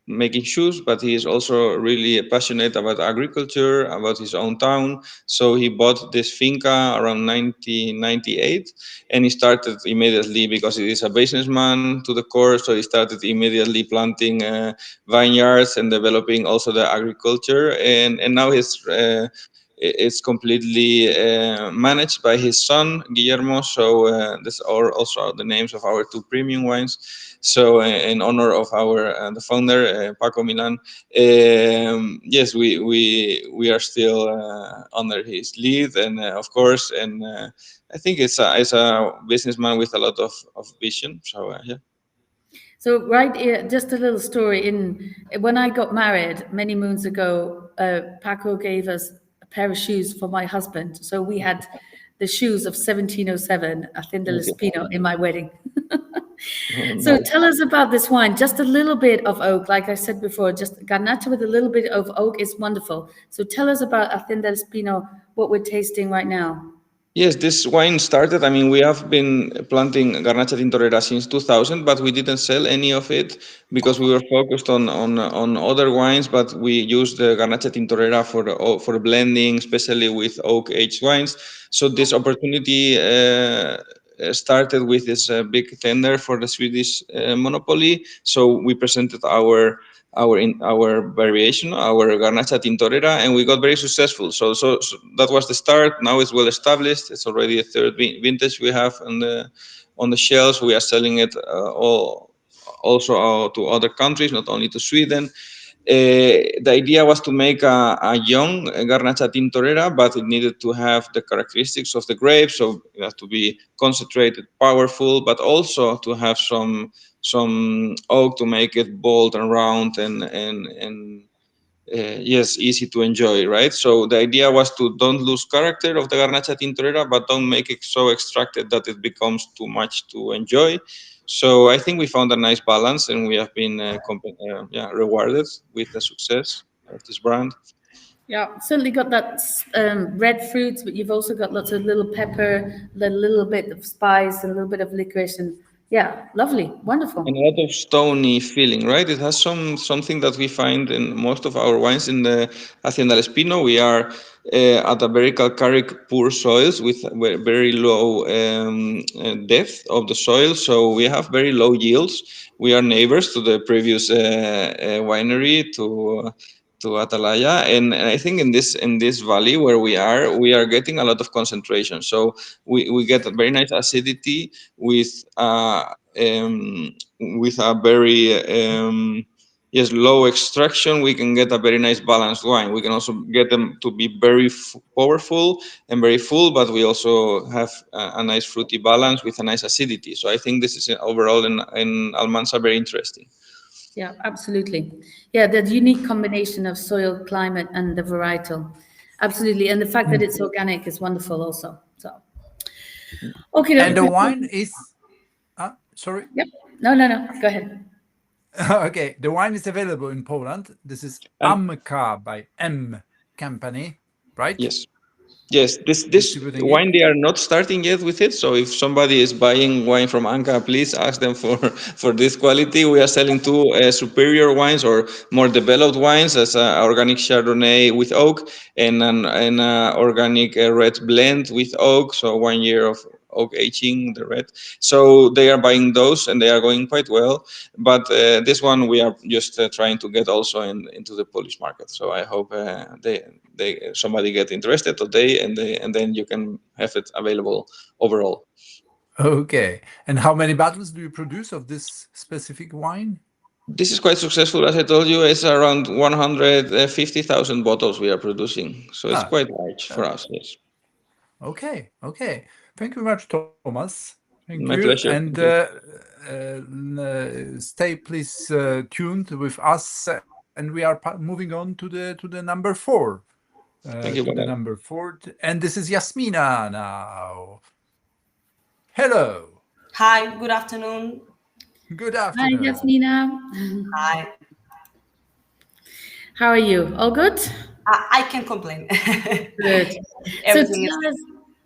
making shoes. But he is also really passionate about agriculture, about his own town. So he bought this finca around 1998, and he started immediately because he is a businessman to the core. So he started immediately planting vineyards and developing also the agriculture, and now it's completely managed by his son Guillermo. So this are also the names of our two premium wines. So in honor of our the founder Paco Milan, yes, we are still under his lead, and of course, and I think it's a businessman with a lot of vision. So yeah. So right here, just a little story. When I got married many moons ago, Paco gave us a pair of shoes for my husband. So we had the shoes of 1707 Hacienda del Espino in my wedding. So tell us about this wine. Just a little bit of oak, like I said before, just garnacha with a little bit of oak is wonderful. So tell us about Hacienda del Espino, what we're tasting right now. Yes, this wine started. I mean, we have been planting Garnacha Tintorera since 2000, but we didn't sell any of it because we were focused on other wines. But we used the Garnacha Tintorera for blending, especially with oak aged wines. So this opportunity started with this big tender for the Swedish monopoly. So we presented our variation, our Garnacha Tintorera, and we got very successful. So that was the start. Now it's well established. It's already a third vintage we have on the shelves. We are selling it also to other countries, not only to Sweden. The idea was to make a young Garnacha Tintorera, but it needed to have the characteristics of the grape. So it has to be concentrated, powerful, but also to have some oak to make it bold and round and yes, easy to enjoy, right? So the idea was to don't lose character of the Garnacha Tintorera, but don't make it so extracted that it becomes too much to enjoy. So I think we found a nice balance, and we have been rewarded with the success of this brand. Yeah, certainly got that red fruits, but you've also got lots of little pepper, a little bit of spice, and a little bit of licorice, and yeah, lovely, And wonderful. a lot of stony feeling, right? It has something that we find in most of our wines in the Hacienda del Espino. We are at a very calcaric, poor soils with very low depth of the soil, so we have very low yields. We are neighbors to the previous winery to Atalaya, and I think in this valley where we are getting a lot of concentration. So we get a very nice acidity with a very yes, low extraction. We can get a very nice balanced wine. We can also get them to be very powerful and very full, but we also have a nice fruity balance with a nice acidity. So I think this is overall in Almansa very interesting. Yeah, absolutely. Yeah, the unique combination of soil, climate, and the varietal. Absolutely. And the fact that it's organic is wonderful also. So, okay. And the wine is, sorry. Yep. No. Go ahead. Okay, the wine is available in Poland. This is Amka by M Company, right? Yes. Yes, this Distributing it. wine, they are not starting yet with it. So if somebody is buying wine from Anka, please ask them for this quality. We are selling two superior wines or more developed wines as organic Chardonnay with oak and an organic red blend with oak. So 1 year of oak aging, the red. So they are buying those and they are going quite well. But this one we are just trying to get also into the Polish market. So I hope somebody get interested today, and then you can have it available overall. Okay. And how many bottles do you produce of this specific wine? This is quite successful, as I told you. It's around 150,000 bottles we are producing, so it's quite large for us. Yes. Okay. Thank you very much, Thomas. Thank My you. pleasure. And stay please tuned with us, and we are moving on to the number 4. Thank you, To the Bernard. number 4, and this is Yasmina now. Hello. Hi, good afternoon. Good Hi, afternoon. Yasmina. Hi. How are you? All good? I can't complain. Good. Everything is tell us,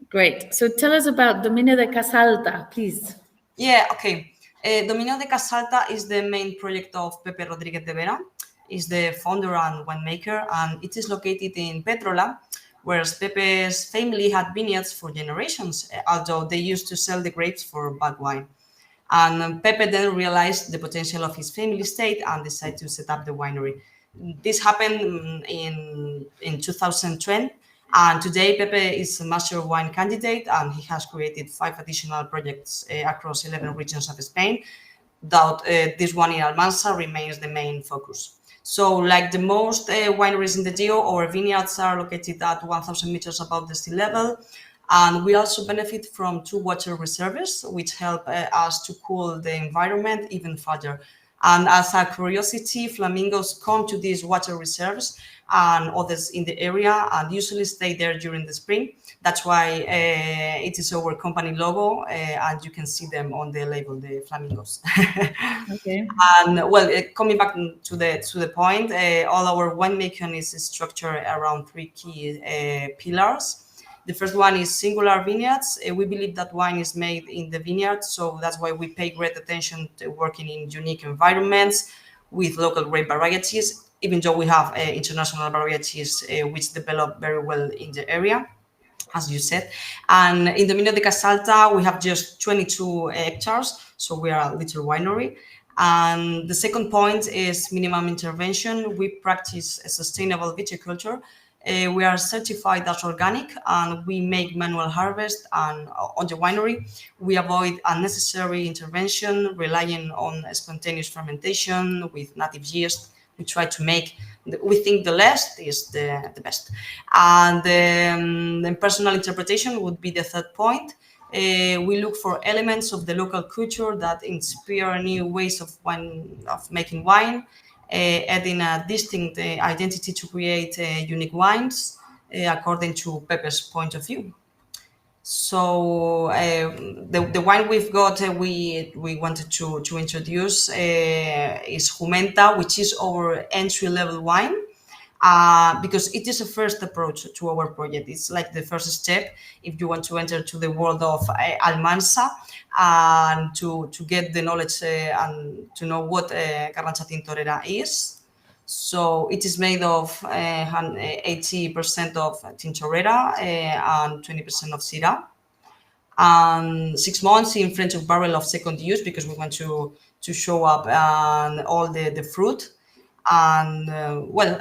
great. So tell us about Dominio de Casalta, please. Yeah, okay. Dominio de Casalta is the main project of Pepe Rodríguez de Vera. Is the founder and winemaker, and it is located in Petrola, where Pepe's family had vineyards for generations, although they used to sell the grapes for bad wine. And Pepe then realized the potential of his family estate and decided to set up the winery. This happened in 2010, and today Pepe is a master wine candidate, and he has created 5 additional projects across 11 regions of Spain. Though this one in Almansa remains the main focus. So, like the most wineries in the geo, our vineyards are located at 1,000 meters above the sea level. And we also benefit from 2 water reservoirs, which help us to cool the environment even further. And as a curiosity, flamingos come to these water reserves and others in the area and usually stay there during the spring. That's why it is our company logo, and you can see them on the label, the flamingos. Okay. And well, coming back to the point, all our winemaking is structured around 3 key pillars. The first one is singular vineyards. We believe that wine is made in the vineyard, so that's why we pay great attention to working in unique environments with local grape varieties, even though we have international varieties which develop very well in the area, as you said. And in Dominio de Casalta, we have just 22 hectares, so we are a little winery. And the second point is minimum intervention. We practice a sustainable viticulture. We are certified as organic, and we make manual harvest. And on the winery, we avoid unnecessary intervention, relying on spontaneous fermentation with native yeast. We try to make, we think the less is the best. And the personal interpretation would be the third point. We look for elements of the local culture that inspire new ways of making wine, adding a distinct identity to create unique wines according to Pepe's point of view. So the wine we've got, we wanted to introduce is Jumenta, which is our entry-level wine. Because it is a first approach to our project. It's like the first step if you want to enter to the world of Almansa and to get the knowledge and to know what Garnacha Tintorera is. So it is made of 80% of Tintorera and 20% of Syrah. And 6 months in French barrel of second use because we want to show up all the fruit. And well,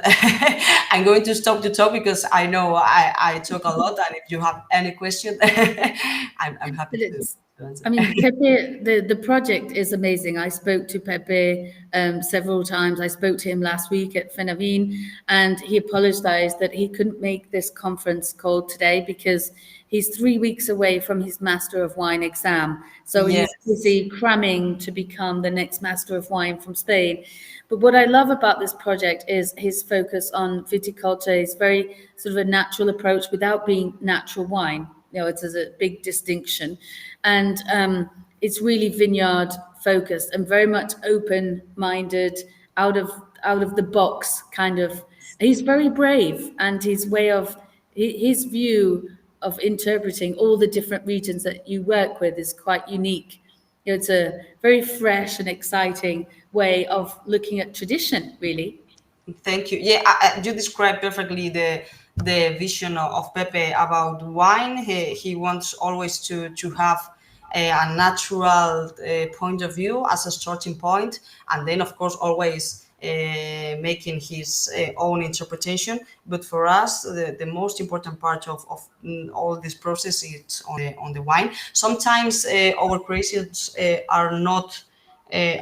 I'm going to stop to talk because I know I talk a lot, and if you have any question, I'm happy to answer. I mean, Pepe, the project is amazing. I spoke to Pepe several times. I spoke to him last week at Fenavin, and he apologized that he couldn't make this conference call today because he's 3 weeks away from his Master of Wine exam. So Yes. he's busy cramming to become the next Master of Wine from Spain. But what I love about this project is his focus on viticulture. It's very sort of a natural approach without being natural wine. You know, it's a big distinction. And it's really vineyard focused and very much open-minded, out of the box kind of. He's very brave, and his view of interpreting all the different regions that you work with is quite unique. You know, it's a very fresh and exciting way of looking at tradition, really. Thank you. Yeah, you described perfectly the vision of Pepe about wine. He wants always to have a natural point of view as a starting point, and then of course always making his own interpretation. But for us, the most important part of all this process is on the wine. Sometimes our creations are not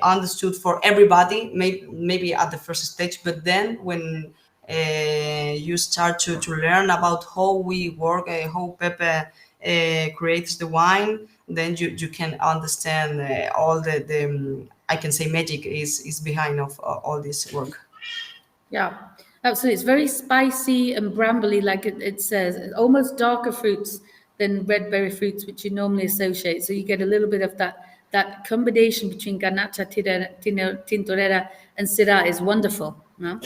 understood for everybody, maybe at the first stage, but then when you start to learn about how we work, how Pepe creates the wine, then you can understand all the I can say magic is behind of all this work. Yeah, absolutely. It's very spicy and brambly, like it says, almost darker fruits than red berry fruits, which you normally associate. So you get a little bit of that combination between Garnacha Tintorera and Syrah is wonderful. No?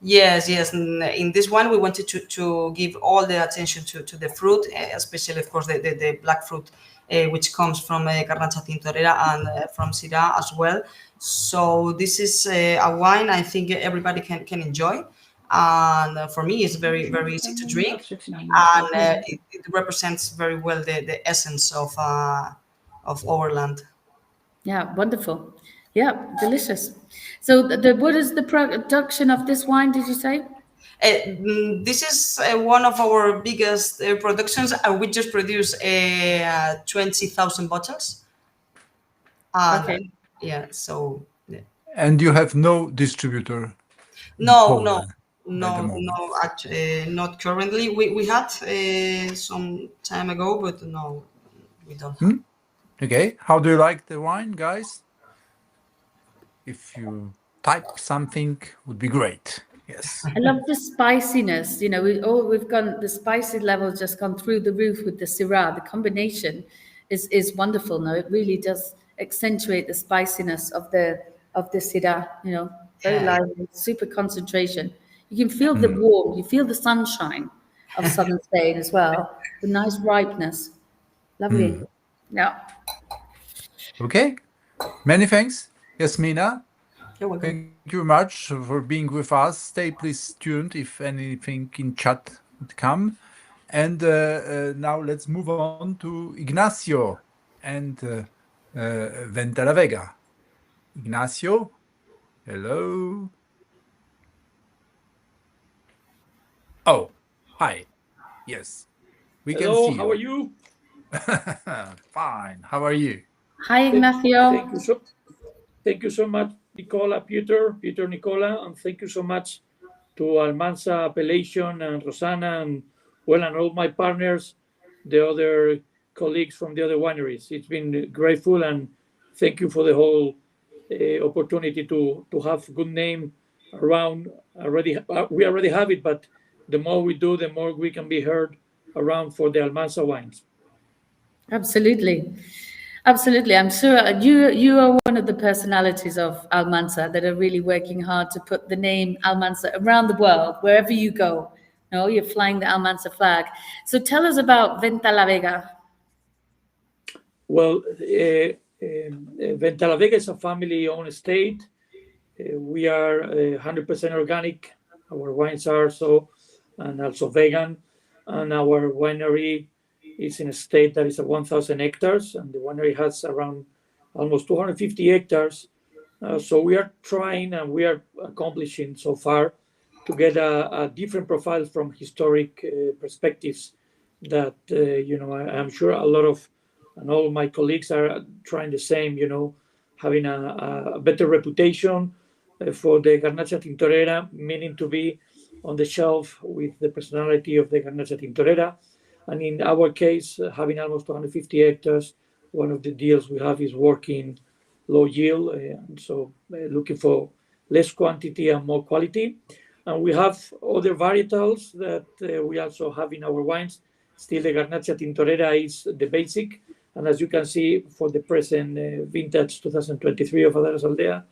Yes, yes. In this one, we wanted to give all the attention to the fruit, especially, of course, the black fruit, which comes from Garnacha Tintorera and from Syrah as well. So this is a wine I think everybody can enjoy. And for me, it's very, very easy to drink. And it represents very well the essence of our land. Yeah, wonderful. Yeah, delicious. So what is the production of this wine, did you say? This is one of our biggest productions. We just produce 20,000 bottles. Okay. Yeah, so yeah. And you have no distributor in No, no, Poland at the no, moment. no, not currently. We had some time ago, but no, we don't have. Okay. How do you like the wine, guys? If you type something, would be great. Yes. I love the spiciness. You know, we've gone, the spicy level's just gone through the roof with the Syrah. The combination is wonderful. No, it really does accentuate the spiciness of the Syrah. You know, very Yeah. lively, super concentration. You can feel the warmth. You feel the sunshine of southern Spain as well. The nice ripeness. Lovely. Yeah. Okay. Many thanks, Yasmina. You're welcome. Thank you very much for being with us. Stay please tuned if anything in chat would come. And now let's move on to Ignacio and Venta la Vega. Ignacio, hello. Oh, hi. Yes, we can Hello, see how are you? Fine. How are you? Hi, Ignacio. Thank you so much, Nicola, Peter, Nicola, and thank you so much to Almansa Appellation and Rosana and all my partners, the other colleagues from the other wineries. It's been grateful, and thank you for the whole opportunity to have good name around. We already have it, but the more we do, the more we can be heard around for the Almansa wines. Absolutely. Absolutely. I'm sure you are one of the personalities of Almansa that are really working hard to put the name Almansa around the world, wherever you go. No, you're flying the Almansa flag. So tell us about Venta la Vega. Well, Venta la Vega is a family-owned estate. We are 100% organic. Our wines are so, and also vegan. And our winery is in a state that is 1,000 hectares, and the winery has around almost 250 hectares. So we are trying, and we are accomplishing so far, to get a different profile from historic perspectives that, I'm sure a lot of, and all my colleagues are trying the same, having a better reputation for the Garnacha Tintorera, meaning to be on the shelf with the personality of the Garnacha Tintorera. And in our case, having almost 250 hectares, one of the deals we have is working low yield, and so looking for less quantity and more quality. And we have other varietals that we also have in our wines. Still, the Garnacha Tintorera is the basic. And as you can see, for the present vintage 2023 of Adares Aldea,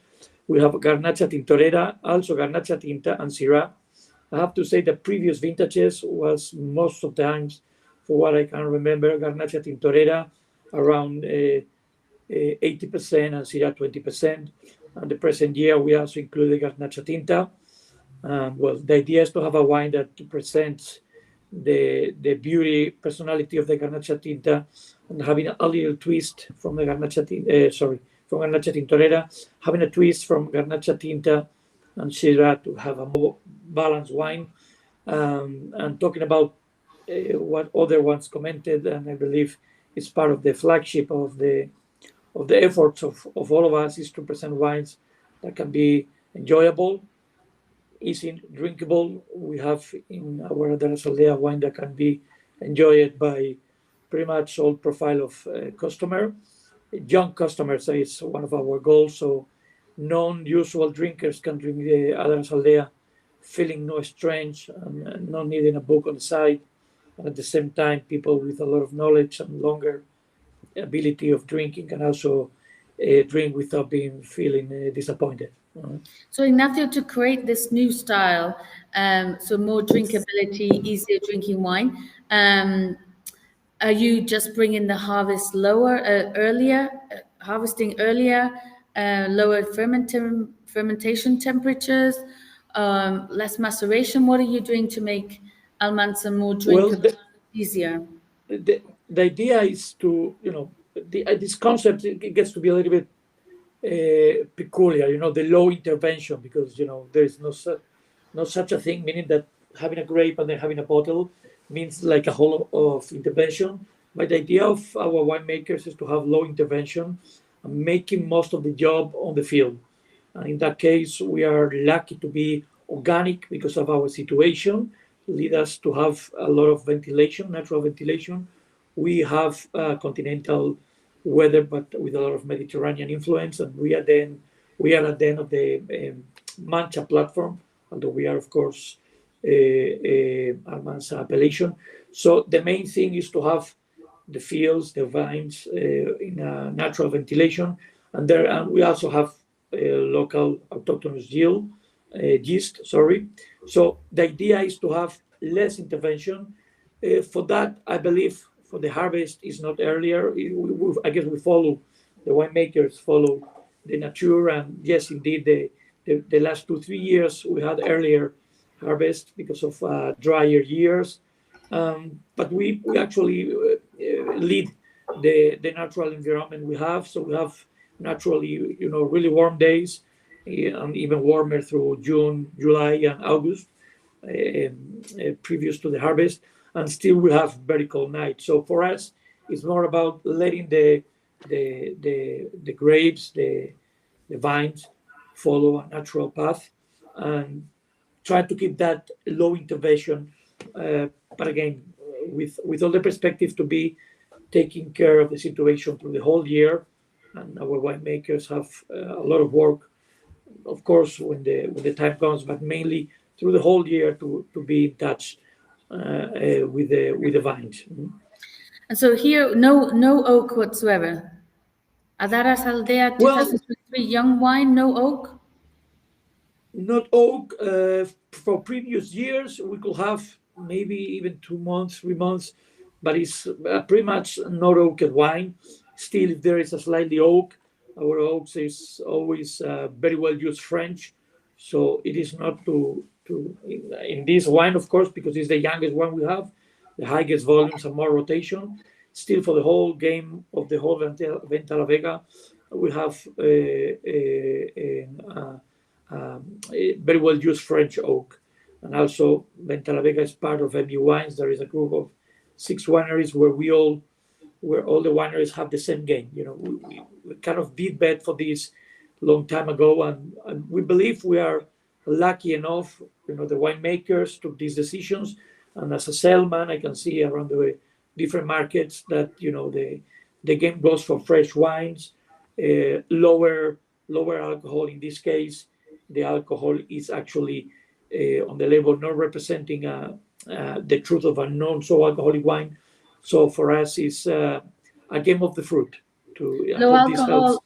we have Garnacha Tintorera, also Garnacha Tinta and Syrah. I have to say the previous vintages was most of the times, for what I can remember, Garnacha Tintorera around 80% and Syrah 20%. And the present year, we also included Garnacha Tinta. Well, the idea is to have a wine that presents the beauty, personality of the Garnacha Tinta, and having a little twist from the Garnacha Tintorera, having a twist from Garnacha Tinta and Syrah to have a more balanced wine. And talking about what other ones commented, and I believe it's part of the flagship of the efforts of all of us, is to present wines that can be enjoyable, easy drinkable. We have in our Adares Aldea wine that can be enjoyed by pretty much all profile of customer. Young customers is one of our goals, so non-usual drinkers can drink the Adams Aldea feeling no strange and not needing a book on the side. And at the same time, people with a lot of knowledge and longer ability of drinking can also drink without being feeling disappointed. So Ignacio, to create this new style, so more drinkability, easier drinking wine, are you just bringing the harvest harvesting earlier, lower fermentation temperatures, less maceration? What are you doing to make Almansa more drinkable, easier? The idea is to, this concept, it gets to be a little bit peculiar, the low intervention, because, there is no such a thing, meaning that having a grape and then having a bottle means like a whole of intervention. But the idea of our winemakers is to have low intervention and making most of the job on the field. And in that case, we are lucky to be organic because of our situation, lead us to have a lot of ventilation, natural ventilation. We have continental weather, but with a lot of Mediterranean influence, and we are at the end of the Mancha platform, although we are, of course, Almansa appellation. So the main thing is to have the fields, the vines in a natural ventilation, and we also have local autochthonous yeast. So the idea is to have less intervention. For that, I believe for the harvest is not earlier. I guess the winemakers follow the nature, and yes, indeed, the last 2-3 years we had earlier harvest because of drier years, but we actually lead the natural environment we have. So we have naturally, really warm days, and even warmer through June, July, and August, previous to the harvest, and still we have very cold nights. So for us, it's more about letting the grapes, the vines follow a natural path, and try to keep that low intervention, but again, with all the perspective to be taking care of the situation through the whole year. And our winemakers have a lot of work, of course, when the time comes, but mainly through the whole year to be in touch with the vines. And so here, no oak whatsoever. Adaras Aldea 2023 young wine, no oak? Not oak. For previous years, we could have maybe even 2 months, 3 months, but it's pretty much not oaked wine. Still, if there is a slightly oak, our oaks is always very well used French. So it is not in this wine, of course, because it's the youngest one we have, the highest volumes and more rotation. Still, for the whole game of the whole Venta La Vega, we have a very well used French oak. And also, Venta La Vega is part of MU Wines. There is a group of 6 wineries where all the wineries have the same game. We kind of did bet for this long time ago, and we believe we are lucky enough. The winemakers took these decisions, and as a salesman, I can see around the different markets that the game goes for fresh wines, lower alcohol. In this case, the alcohol is actually on the label not representing the truth of a non-so-alcoholic wine. So for us, it's a game of the fruit. Low alcohol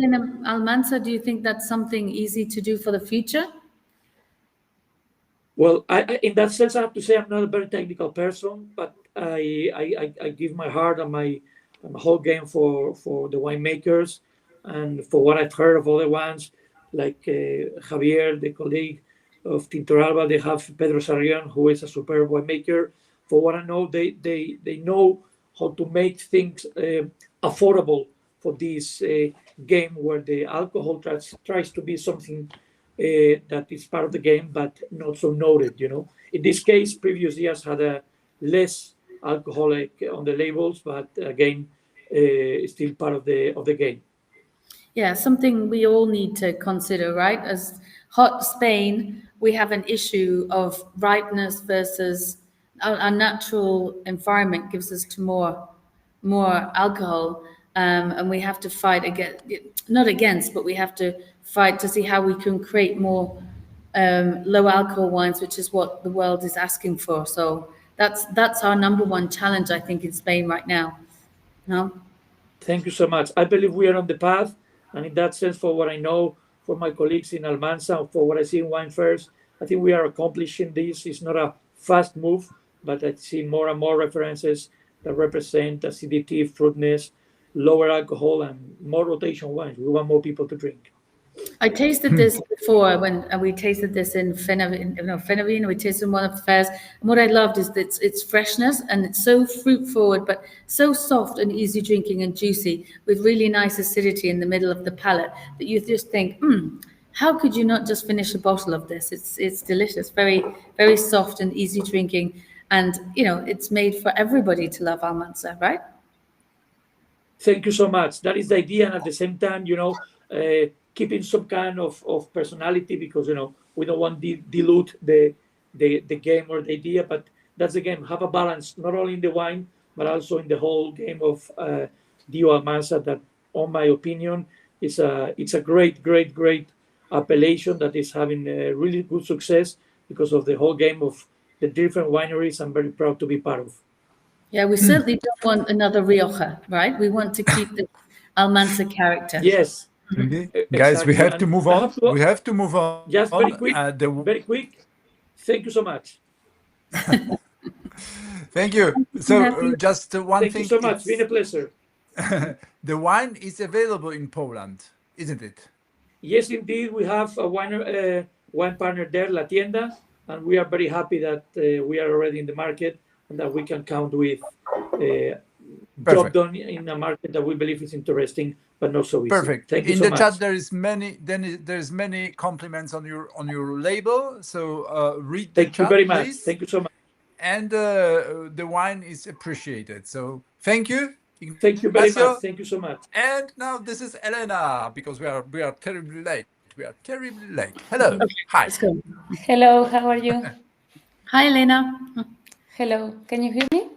in Almansa, do you think that's something easy to do for the future? Well, in that sense, I have to say I'm not a very technical person, but I give my heart and my whole game for the winemakers, and for what I've heard of other ones, like Javier, the colleague of Tintoralba, they have Pedro Sarrion, who is a superb winemaker. For what I know, they know how to make things affordable for this game where the alcohol tries to be something that is part of the game, but not so noted. In this case, previous years had a less alcoholic on the labels, but again, still part of the game. Yeah, something we all need to consider, right? As hot Spain, we have an issue of ripeness versus our natural environment gives us to more alcohol, and we have to fight against, not against, but we have to fight to see how we can create more low alcohol wines, which is what the world is asking for. So that's our number one challenge, I think, in Spain right now. No? Thank you so much. I believe we are on the path, and in that sense, for what I know, for my colleagues in Almansa, for what I see in wine fairs, I think we are accomplishing this. It's not a fast move, but I see more and more references that represent acidity, fruitness, lower alcohol, and more rotation wines. We want more people to drink. I tasted this before when we tasted this in Fenavine, we tasted in one of the fairs. And what I loved is that its freshness, and it's so fruit forward, but so soft and easy drinking and juicy, with really nice acidity in the middle of the palate, that you just think, how could you not just finish a bottle of this? It's delicious, very, very soft and easy drinking. And, it's made for everybody to love Almansa, right? Thank you so much. That is the idea, and at the same time, keeping some kind of personality, because we don't want to dilute the game or the idea. But that's again, have a balance not only in the wine but also in the whole game of Dio Almansa. That, on my opinion, it's a great appellation that is having really good success because of the whole game of the different wineries. I'm very proud to be part of. Yeah, we certainly don't want another Rioja, right? We want to keep the Almansa character. Yes. Okay. Exactly. Guys, we have to move on. We have to move on. Just very quick. Very quick. Thank you so much. Thank you. So just one Thank thing. Thank you so much. It's been a pleasure. The wine is available in Poland, isn't it? Yes, indeed. We have a wine partner there, La Tienda, and we are very happy that we are already in the market and that we can count with job done in a market that we believe is interesting but not so easy. Perfect. Thank you in so the much. chat, there's many compliments on your label. So read the Thank chat, you very please. much. Thank you so much. And the wine is appreciated. So thank you. Ignacio. Thank you very much. Thank you so much. And now this is Elena, because we are terribly late. We are terribly late. Hello. Okay, hi. Let's go. Hello, how are you? Hi, Elena. Hello, can you hear me?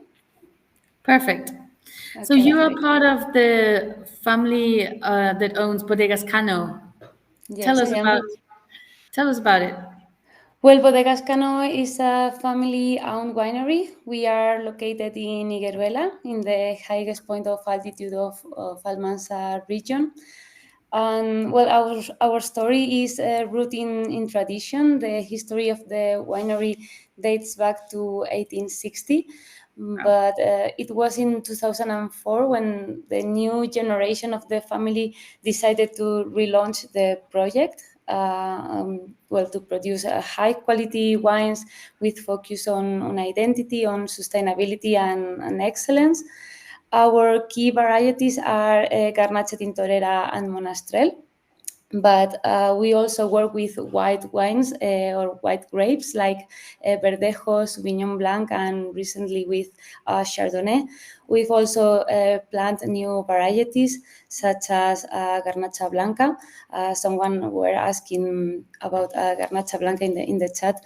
Perfect. Okay. So you are part of the family that owns Bodegas Cano. Yes, Tell us about it. Well, Bodegas Cano is a family-owned winery. We are located in Higueruela, in the highest point of altitude of Almansa region. And well, our story is rooted in tradition. The history of the winery dates back to 1860. But it was in 2004 when the new generation of the family decided to relaunch the project. To produce high quality wines with focus on identity, on sustainability and excellence. Our key varieties are Garnacha Tintorera and Monastrell. But we also work with white wines or white grapes like Verdejo, Sauvignon Blanc, and recently with Chardonnay. We've also planted new varieties such as Garnacha Blanca. Someone were asking about Garnacha Blanca in the chat.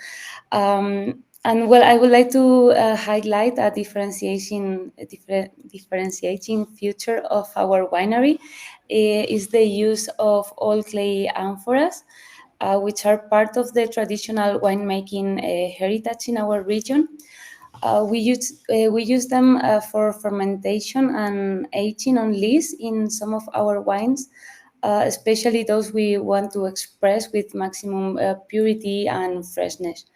And well, I would like to highlight a differentiating feature of our winery is the use of all clay amphoras, which are part of the traditional winemaking heritage in our region. We use them for fermentation and aging on lees in some of our wines, especially those we want to express with maximum purity and freshness.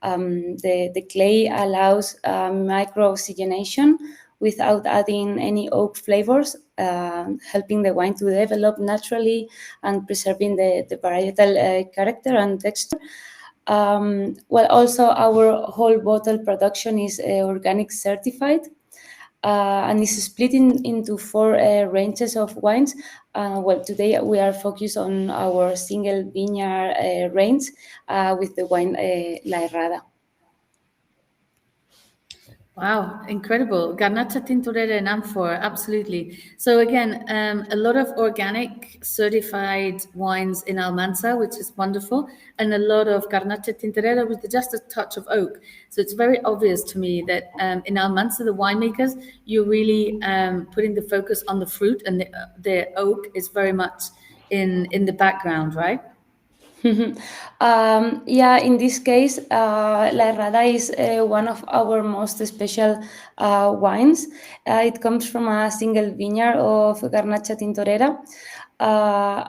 The clay allows micro-oxygenation without adding any oak flavors, helping the wine to develop naturally and preserving the varietal character and texture. Also our whole bottle production is organic certified and is split into 4 ranges of wines. Today we are focused on our single vineyard range with the wine La Herrada. Wow, incredible. Garnacha Tintorera in Amphora, absolutely. So again, a lot of organic certified wines in Almansa, which is wonderful, and a lot of Garnacha Tintorera with just a touch of oak. So it's very obvious to me that in Almansa, the winemakers, you're really putting the focus on the fruit, and the oak is very much in the background, right? Yeah, in this case, La Herrada is one of our most special wines. It comes from a single vineyard of Garnacha Tintorera.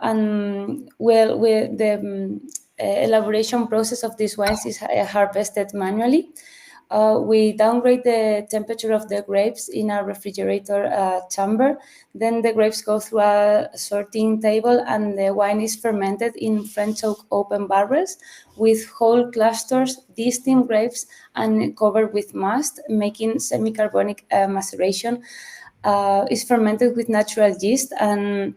And well, the elaboration process of these wines is harvested manually. We downgrade the temperature of the grapes in a refrigerator chamber. Then the grapes go through a sorting table, and the wine is fermented in French oak open barrels with whole clusters, de-steamed grapes, and covered with must, making semi-carbonic maceration. Is fermented with natural yeast and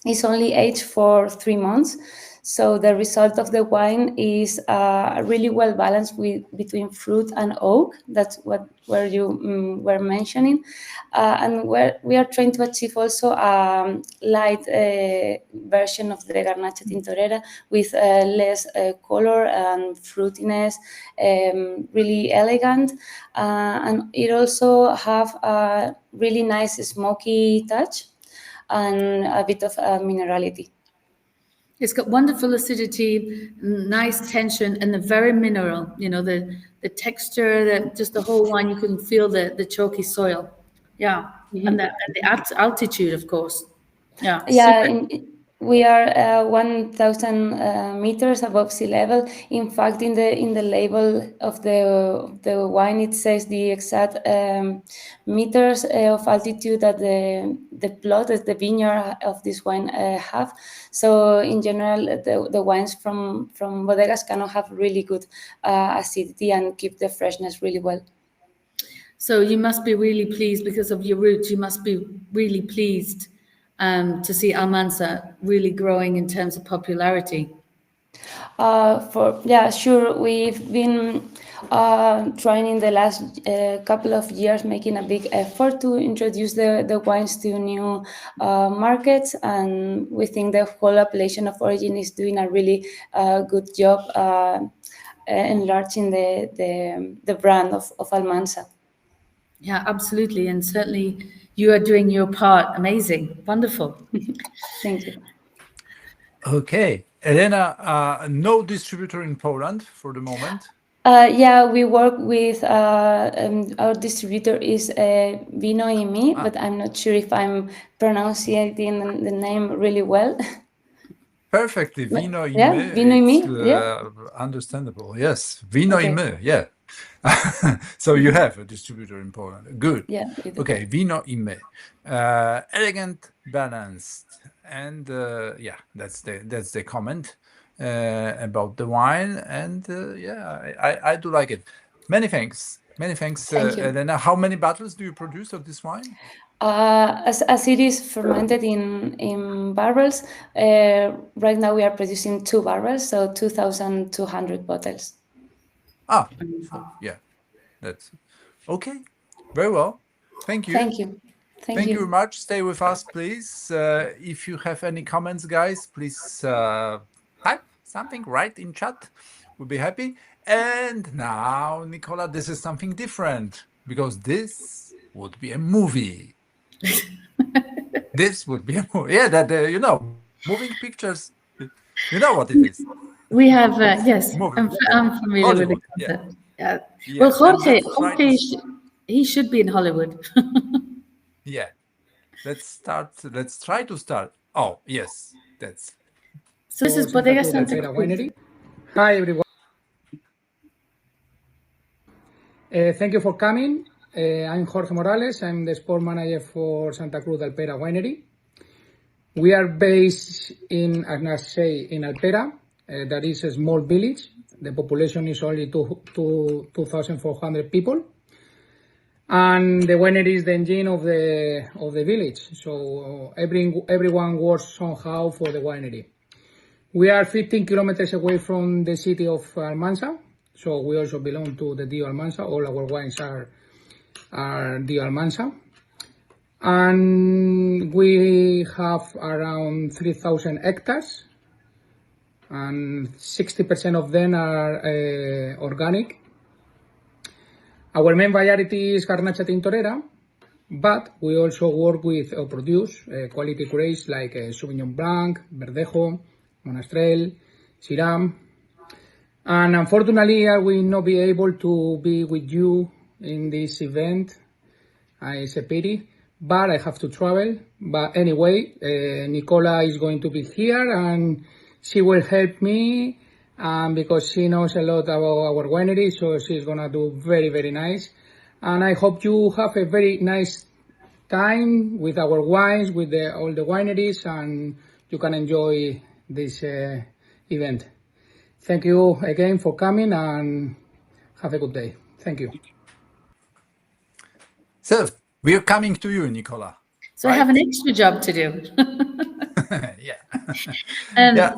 is only aged for 3 months. So the result of the wine is really well balanced between fruit and oak. That's where you were mentioning, and where we are trying to achieve also a light version of the Garnacha Tintorera with less color and fruitiness, really elegant, and it also have a really nice smoky touch and a bit of minerality. It's got wonderful acidity, nice tension, and the very mineral. You know, the texture, just the whole wine. You can feel the chalky soil. Yeah, and the altitude, of course. Yeah, Yeah, super. we are 1,000 meters above sea level. In fact, in the label of the wine, it says the exact meters of altitude that the plot, the vineyard of this wine have. So in general, the wines from Bodegas Cano have really good acidity and keep the freshness really well. So you must be really pleased because of your roots. You must be really pleased to see Almansa really growing in terms of popularity. Sure. We've been trying in the last couple of years, making a big effort to introduce the wines to new markets, and we think the whole appellation of origin is doing a really good job enlarging the brand of Almansa. Yeah, absolutely. And certainly you are doing your part. Amazing. Wonderful. Thank you. Okay. Elena, no distributor in Poland for the moment. We work with our distributor is Vino y Mi, but I'm not sure if I'm pronouncing the name really well. Perfectly. Vino y Yeah, Me. Vino y Mi. Understandable. Yes. Vino y Okay. Me. Yeah. So you have a distributor in Poland. Good. Yeah. We do. Okay. Vino y Me. Elegant, balanced, and that's the comment about the wine. And I do like it. Many thanks. Thank you. Elena. How many bottles do you produce of this wine? As it is fermented in barrels, right now we are producing 2 barrels, so 2,200 bottles. Yeah, that's okay. Very well. Thank you. Thank you. Thank you very much. Stay with us, please. If you have any comments, guys, please type something, write in chat. We'll be happy. And now, Nicola, this is something different because this would be a movie. This would be a movie. Yeah, that moving pictures. You know what it is. We have yes, Movie. I'm familiar Hollywood, with the concept. Yeah. Yeah, Well, Jorge, and let's try he should be in Hollywood. Yeah. Let's try to start. Oh, yes. That's So this is Bodega Santa Cruz Cruz. Winery. Hi, everyone. Thank you for coming. I'm Jorge Morales. I'm the sport manager for Santa Cruz del Pera Winery. We are based in Agnasey in Alpera. That is a small village. The population is only 2,400 people. And the winery is the engine of the village. So everyone works somehow for the winery. We are 15 kilometers away from the city of Almansa. So we also belong to the Dio Almansa. All our wines are are the Almansa. And we have around 3,000 hectares, and 60% of them are organic. Our main variety is Garnacha Tintorera, but we also work with or produce quality grapes like Sauvignon Blanc, Verdejo, Monastrell, Syrah. And unfortunately, I will not be able to be with you in this event. It's a pity, but I have to travel. But anyway, Nicola is going to be here and she will help me because she knows a lot about our winery, so she's gonna do very, very nice. And I hope you have a very nice time with our wines, with all the wineries, and you can enjoy this event. Thank you again for coming and have a good day. Thank you. So we're coming to you, Nicola. So I have an extra job to do. Yeah. Yeah.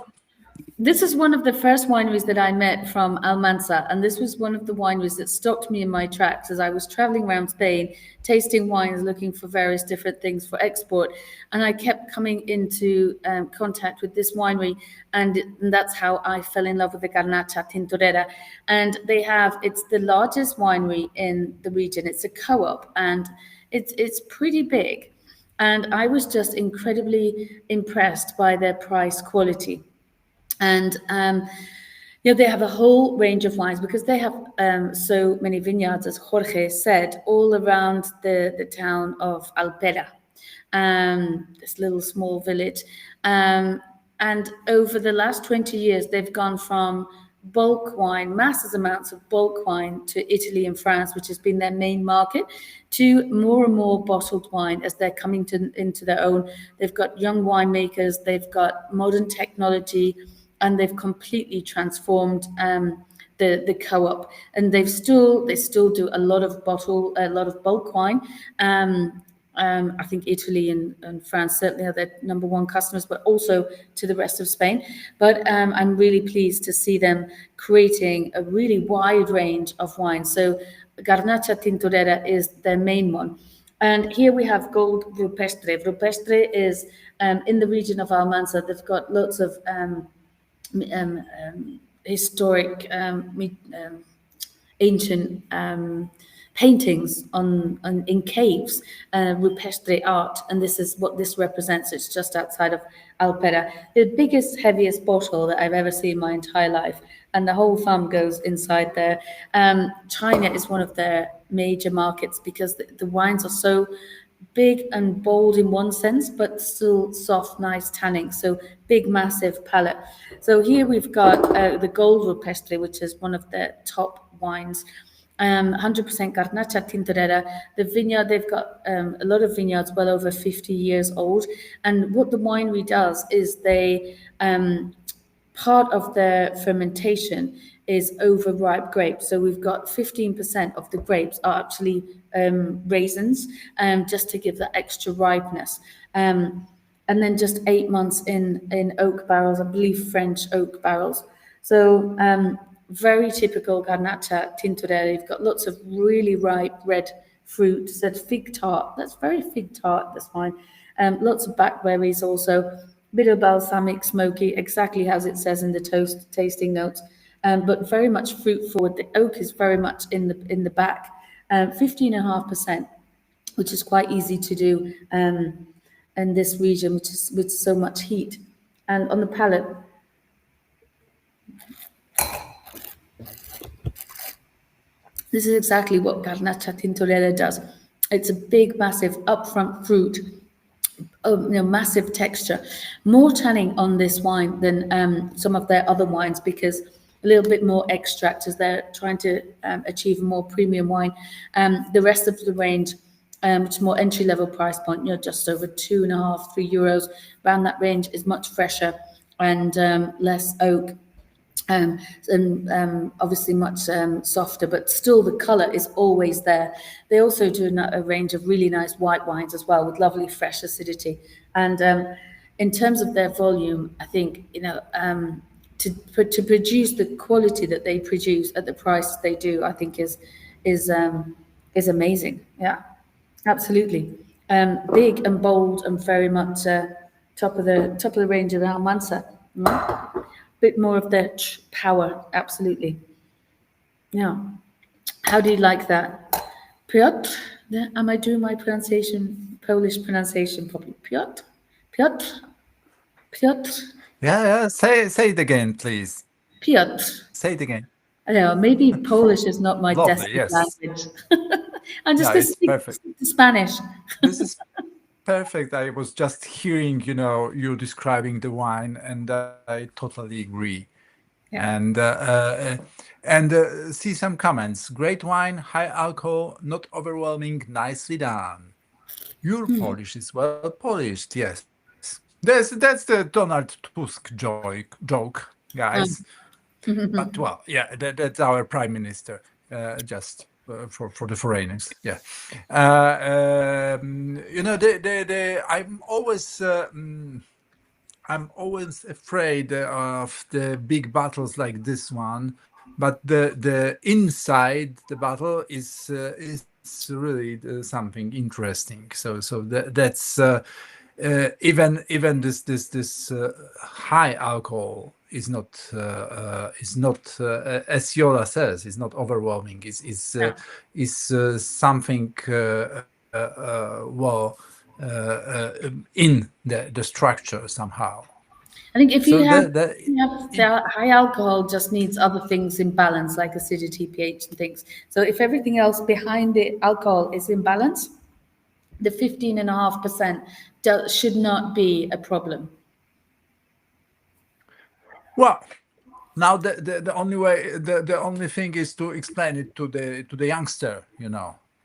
This is one of the first wineries that I met from Almansa, and this was one of the wineries that stopped me in my tracks as I was traveling around Spain, tasting wines, looking for various different things for export, and I kept coming into contact with this winery, and that's how I fell in love with the Garnacha Tintorera. And it's the largest winery in the region. It's a co-op, and it's pretty big, and I was just incredibly impressed by their price quality. And they have a whole range of wines because they have so many vineyards, as Jorge said, all around the town of Alpera, this little small village. And over the last 20 years, they've gone from bulk wine, massive amounts of bulk wine to Italy and France, which has been their main market, to more and more bottled wine as they're coming into their own. They've got young winemakers, they've got modern technology, and they've completely transformed the co-op, and they still do a lot of bulk wine. I think Italy and France certainly are their number one customers, but also to the rest of Spain. But I'm really pleased to see them creating a really wide range of wines. So Garnacha Tintorera is their main one. And here we have Gold Rupestre. Rupestre is in the region of Almansa. They've got lots of historic, ancient paintings in caves, rupestre art, and this is what this represents. It's just outside of Alpera. The biggest, heaviest bottle that I've ever seen in my entire life, and the whole farm goes inside there. China is one of their major markets because the wines are so big and bold in one sense, but still soft, nice tanning. So big, massive palate. So here we've got the Gold Rupestre, which is one of the top wines. 100% Garnacha Tintorera. The vineyard, they've got a lot of vineyards well over 50 years old. And what the winery does is they, part of their fermentation is overripe grapes. So we've got 15% of the grapes are actually raisins, just to give that extra ripeness. And then just 8 months in oak barrels, I believe French oak barrels. So very typical Garnacha Tintorera. You've got lots of really ripe red fruit. That's fig tart. That's very fig tart, this wine. Lots of blackberries also. Bit of balsamic, smoky, exactly as it says in the tasting notes. But very much fruit forward. The oak is very much in the back. 15.5%, which is quite easy to do in this region, which is with so much heat. And on the palate, this is exactly what Garnacha Tintorera does. It's a big, massive upfront fruit, massive texture, more tanning on this wine than some of their other wines because a little bit more extract as they're trying to achieve a more premium wine. The rest of the range, which is more entry-level price point, just over €2.5, €3, around that range, is much fresher and less oak. And obviously much softer, but still the color is always there. They also do a range of really nice white wines as well with lovely fresh acidity. And in terms of their volume, I think, to produce the quality that they produce at the price they do, I think is is amazing. Yeah, absolutely. Big and bold and very much top of the range of Almansa. Bit more of the power, absolutely. Yeah. How do you like that? Piotr? Am I doing my pronunciation, Polish pronunciation properly? Piotr? Piotr? Piotr? Yeah. Say it again, please. Piotr. Say it again. I don't know, maybe Polish is not my Lovely. destined Yes. language. I'm just Yeah, going to it's speak perfect. Spanish. This is perfect. I was just hearing, you describing the wine, and I totally agree. Yeah. And see some comments. Great wine, high alcohol, not overwhelming, nicely done. Your Polish is well polished. Yes, that's the Donald Tusk joke, guys. But well, yeah, that's our prime minister. Just for the foreigners, yeah. I'm always afraid of the big battles like this one, but the inside the battle is really something interesting. So even this high alcohol is not as Yola says, is not overwhelming. Is something in the structure somehow. I think if you So have, the high alcohol just needs other things in balance, like acidity, pH, and things. So if everything else behind the alcohol is in balance, the 15.5% should not be a problem. Well, now the only way, the only thing is to explain it to the youngster.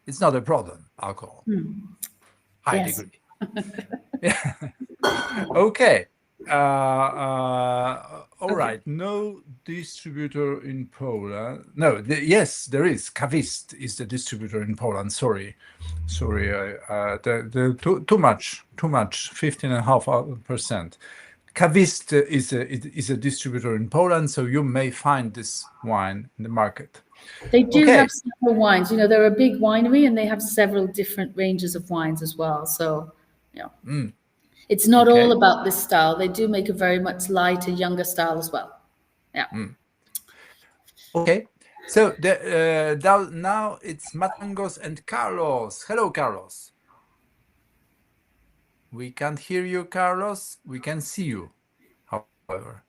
It's not a problem. Alcohol, high Yes. degree. Yeah. Okay. All right. No distributor in Poland. No. Yes, there is. Kawist is the distributor in Poland. Sorry. Too much. 15.5%. Kawist is a distributor in Poland, so you may find this wine in the market. They do Okay. have several wines. They're a big winery and they have several different ranges of wines as well. So, it's not all about this style. They do make a very much lighter, younger style as well. Yeah. Okay. So now it's Matangos and Carlos. Hello, Carlos. We can't hear you, Carlos. We can see you, however.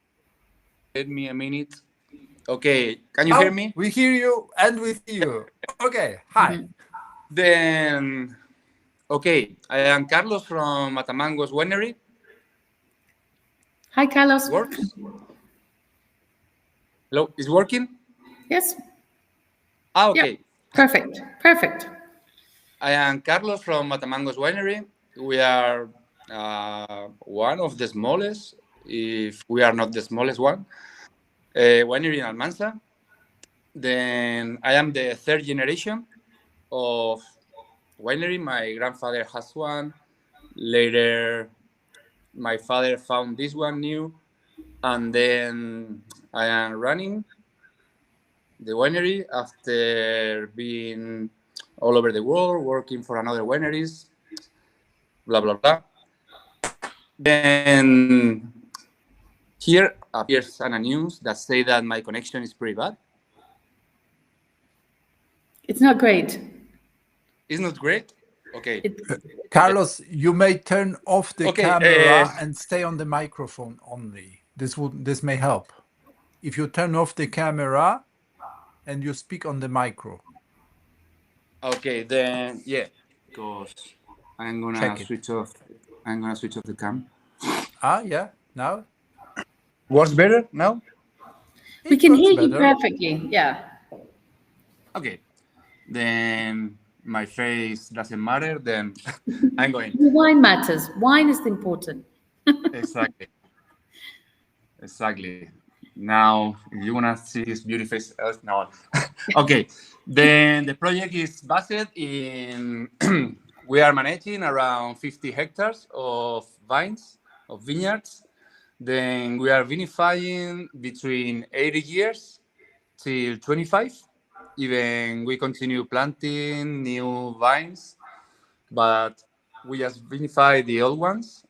Let me a minute. Okay, can you hear me? We hear you and we see you. Okay, hi. Then, okay, I am Carlos from Matamangos Winery. Hi, Carlos. Works? Hello, is working? Yes. Okay. Yep. Perfect. I am Carlos from Matamangos Winery. We are one of the smallest, if we are not the smallest one, winery in Almansa. Then I am the third generation of winery. My grandfather has one. Later, my father found this one new. And then I am running the winery after being all over the world, working for another wineries, blah, blah, blah. Then here appears an news that say that my connection is pretty bad. It's not great. It's not great? Okay. Carlos, you may turn off the camera and stay on the microphone only. This may help. If you turn off the camera and you speak on the micro. Okay, then yeah, because I'm gonna switch off. I'm gonna switch off the cam. Yeah. Now works better now. We can hear you perfectly. Yeah. Okay. Then my face doesn't matter. Then I'm going. The wine matters. Wine is important. Exactly. Now, if you wanna see his beauty face, no. Okay. Then the project is based in. We are managing around 50 hectares of vines, of vineyards. Then we are vinifying between 80 years till 25. Even we continue planting new vines, but we just vinify the old ones.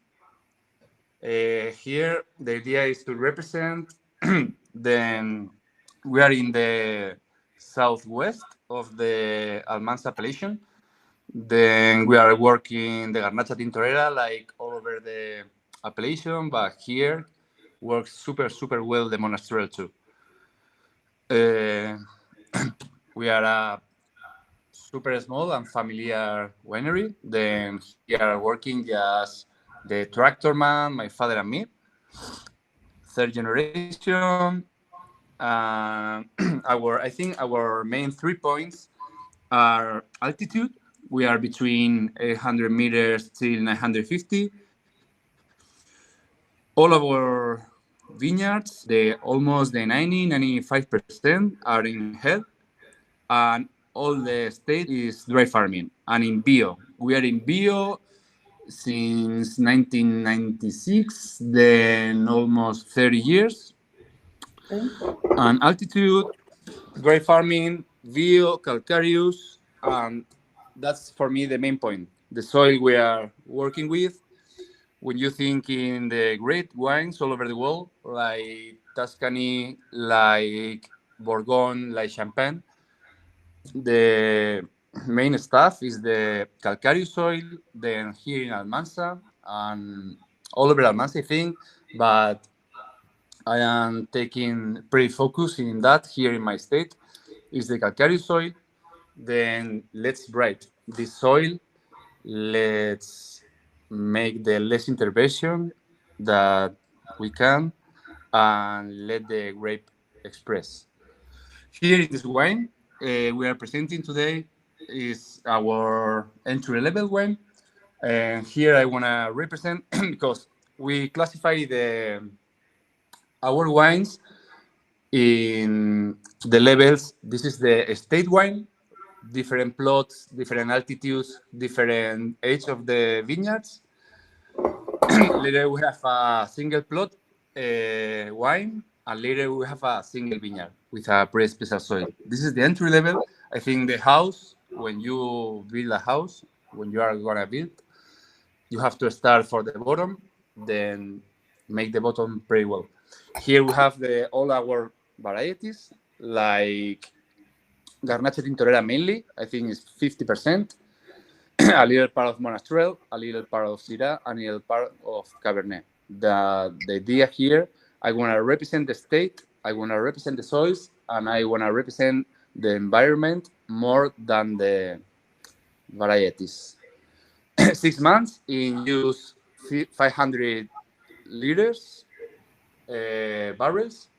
Here, the idea is to represent. Then we are in the southwest of the Almansa appellation. Then we are working the Garnacha Tintorera like all over the appellation, but here works super well the Monastrell too. We are a super small and familiar winery. Then here are working just the tractor man, my father and me, third generation. I think our main 3 points are altitude. We are between 800 meters till 950. All our vineyards, almost the 95% are in head, and all the state is dry farming and in bio. We are in bio since 1996, then almost 30 years. Okay. And altitude, dry farming, bio, calcareous, and that's for me the main point. The soil we are working with. When you think in the great wines all over the world, like Tuscany, like Bourgogne, like Champagne, the main stuff is the calcareous soil. Then here in Almansa and all over Almansa, I think, but I am taking pretty focus in that here in my state is the calcareous soil. Then let's bright this soil. Let's make the less intervention that we can and let the grape express. Here in this wine we are presenting today is our entry level wine. And here I want to represent because we classify our wines in the levels. This is the estate wine, different plots, different altitudes, different age of the vineyards. Later we have a single plot wine, and later we have a single vineyard with a pretty special soil. This is the entry level. I think the house, when you build a house, when you are gonna build, you have to start for the bottom, then make the bottom pretty well. Here we have all our varieties, like Garnacha Tintorera mainly, I think it's 50%, a little part of Monastrell, a little part of Syrah, and a little part of Cabernet. The idea here, I want to represent the state, I want to represent the soils, and I want to represent the environment more than the varieties. 6 months in use 500 liters barrels,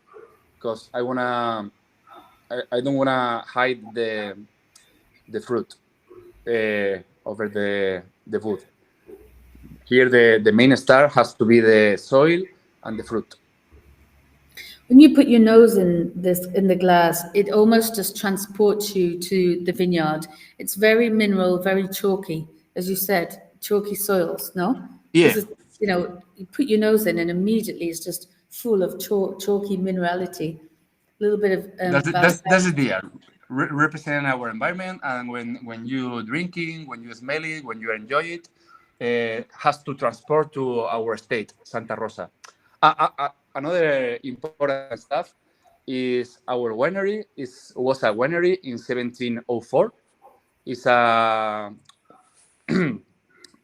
because I don't want to hide the fruit over the wood. Here the main star has to be the soil and the fruit. When you put your nose in the glass, it almost just transports you to the vineyard. It's very mineral, very chalky, as you said, chalky soils, no? Yeah. This is, you put your nose in and immediately it's just full of chalky minerality. A little bit of that's the idea. Represent our environment, and when you drinking, when you smell it, when you enjoy it, has to transport to our state, Santa Rosa. Another important stuff is our winery was a winery in 1704. It's a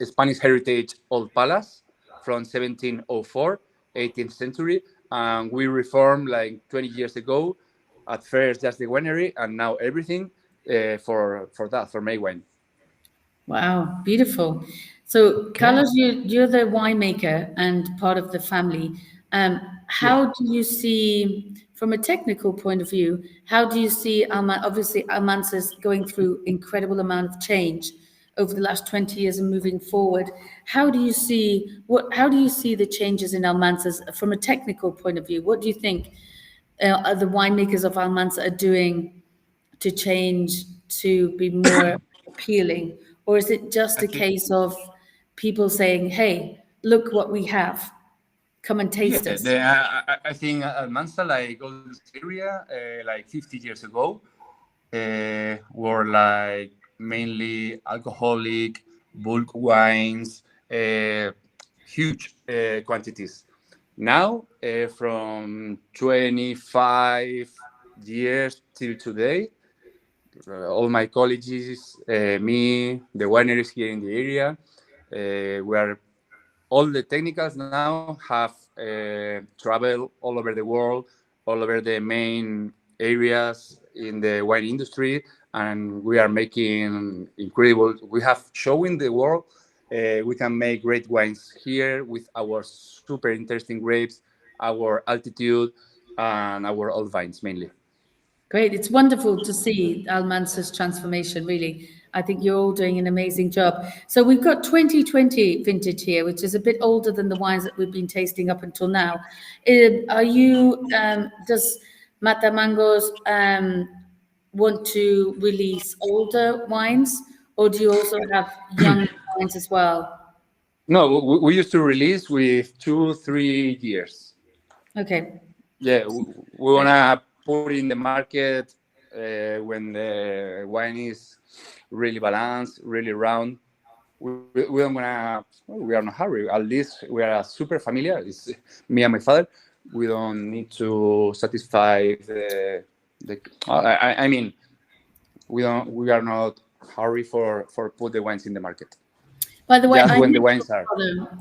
Spanish heritage old palace from 1704, 18th century, and we reformed like 20 years ago. At first, just the winery, and now everything for May wine. Wow, beautiful. So, Carlos, you're the winemaker and part of the family. How do you see, from a technical point of view, how do you see obviously Almansa's going through incredible amount of change over the last 20 years and moving forward? How do you see the changes in Almansa's from a technical point of view? What do you think the winemakers of Almansa are doing to change to be more appealing? Or is it just a case of people saying, hey, look what we have, come and taste us? I think Almansa, like all this area, like 50 years ago, were like mainly alcoholic, bulk wines, huge quantities. Now, from 25 years till today, all my colleagues, me, the wineries here in the area, we are all the technicals now have traveled all over the world, all over the main areas in the wine industry, and we are making incredible. We have showing the world we can make great wines here with our super interesting grapes, our altitude, and our old vines mainly. Great. It's wonderful to see Almansa's transformation, really. I think you're all doing an amazing job. So we've got 2020 vintage here, which is a bit older than the wines that we've been tasting up until now. Does Matamangos want to release older wines, or do you also have young wines as well? No, we used to release with 2-3 years. Okay. Yeah, we wanna put in the market when the wine is really balanced, really round. We don't wanna. We are in a hurry. At least we are super familiar. It's me and my father. We don't need to satisfy the. I mean, we don't. We are not hurry for put the wines in the market. By the way, Just when the wines are.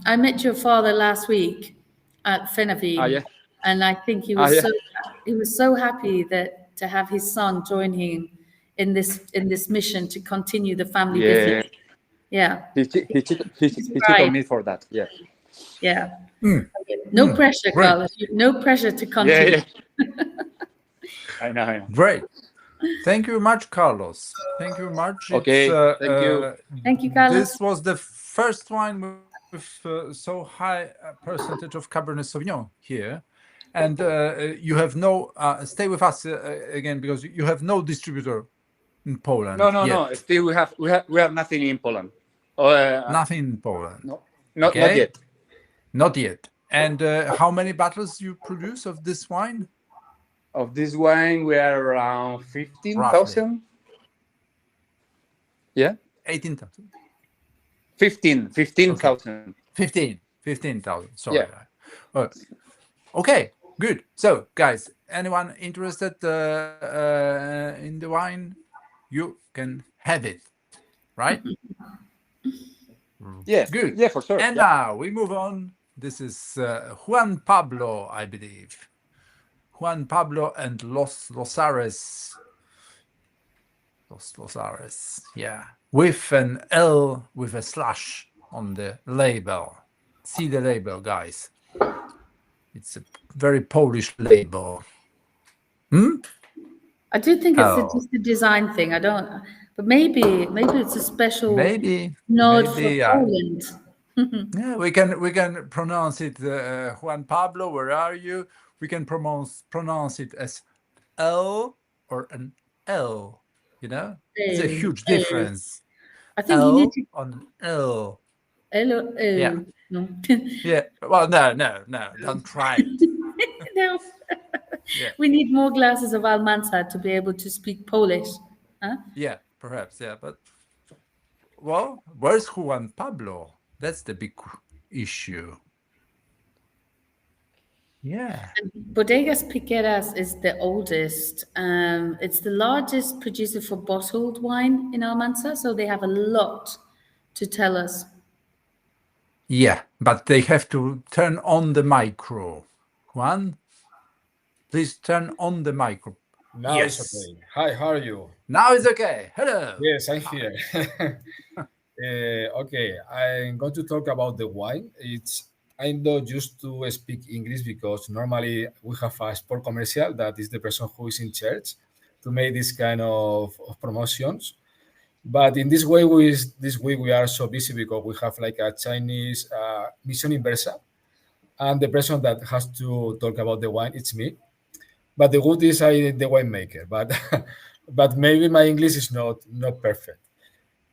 I met your father last week at Fenavine, Yeah. and I think he was so happy that to have his son join him in this mission to continue the family business. Yeah. He cheated on me for that. Yeah. Yeah. No pressure, Great. Carlos. No pressure to continue. Yeah. I know. Great. Thank you very much, Carlos. Thank you very much. Okay, thank you. Thank you, Carlos. This was the first wine with so high percentage of Cabernet Sauvignon here. And you have no, stay with us again, because you have no distributor in Poland. No. Still, we have nothing in Poland. Nothing in Poland. No, not yet. Not yet. And how many bottles you produce of this wine? Of this wine, we are around 15,000. Yeah, 18,000. 15,000. 15,000. Sorry. Yeah. Okay, good. So, guys, anyone interested in the wine, you can have it, right? Yes. Good. Yeah, for sure. And now we move on. This is Juan Pablo, I believe. Juan Pablo and Los Losares. Los Losares, yeah. With an L with a slash on the label. See the label, guys. It's a very Polish label. I do think it's just a design thing. I don't, but maybe it's a special nod for Poland. Yeah, we can pronounce it Juan Pablo. Where are you? We can pronounce it as L or an L. You know, it's a huge difference. I think L you need to on L. L. Yeah. No. Yeah. Well, no. Don't try it. No. Yeah. We need more glasses of Almansa to be able to speak Polish. Huh? Yeah, perhaps. Yeah, but well, where's Juan Pablo? That's the big issue. Yeah. Bodegas Piqueras is the oldest. It's the largest producer for bottled wine in Almansa, so they have a lot to tell us. Yeah, but they have to turn on the micro. Juan, please turn on the micro. Now it's okay. Hi, how are you? Now it's okay. Hello. Yes, I'm here. Okay, I'm going to talk about the wine. I'm not used to speak English because normally we have a sport commercial that is the person who is in charge to make this kind of promotions. But in this way, this week we are so busy because we have like a Chinese mission inversa, and the person that has to talk about the wine, it's me. But the good is I the winemaker, but but maybe my English is not perfect.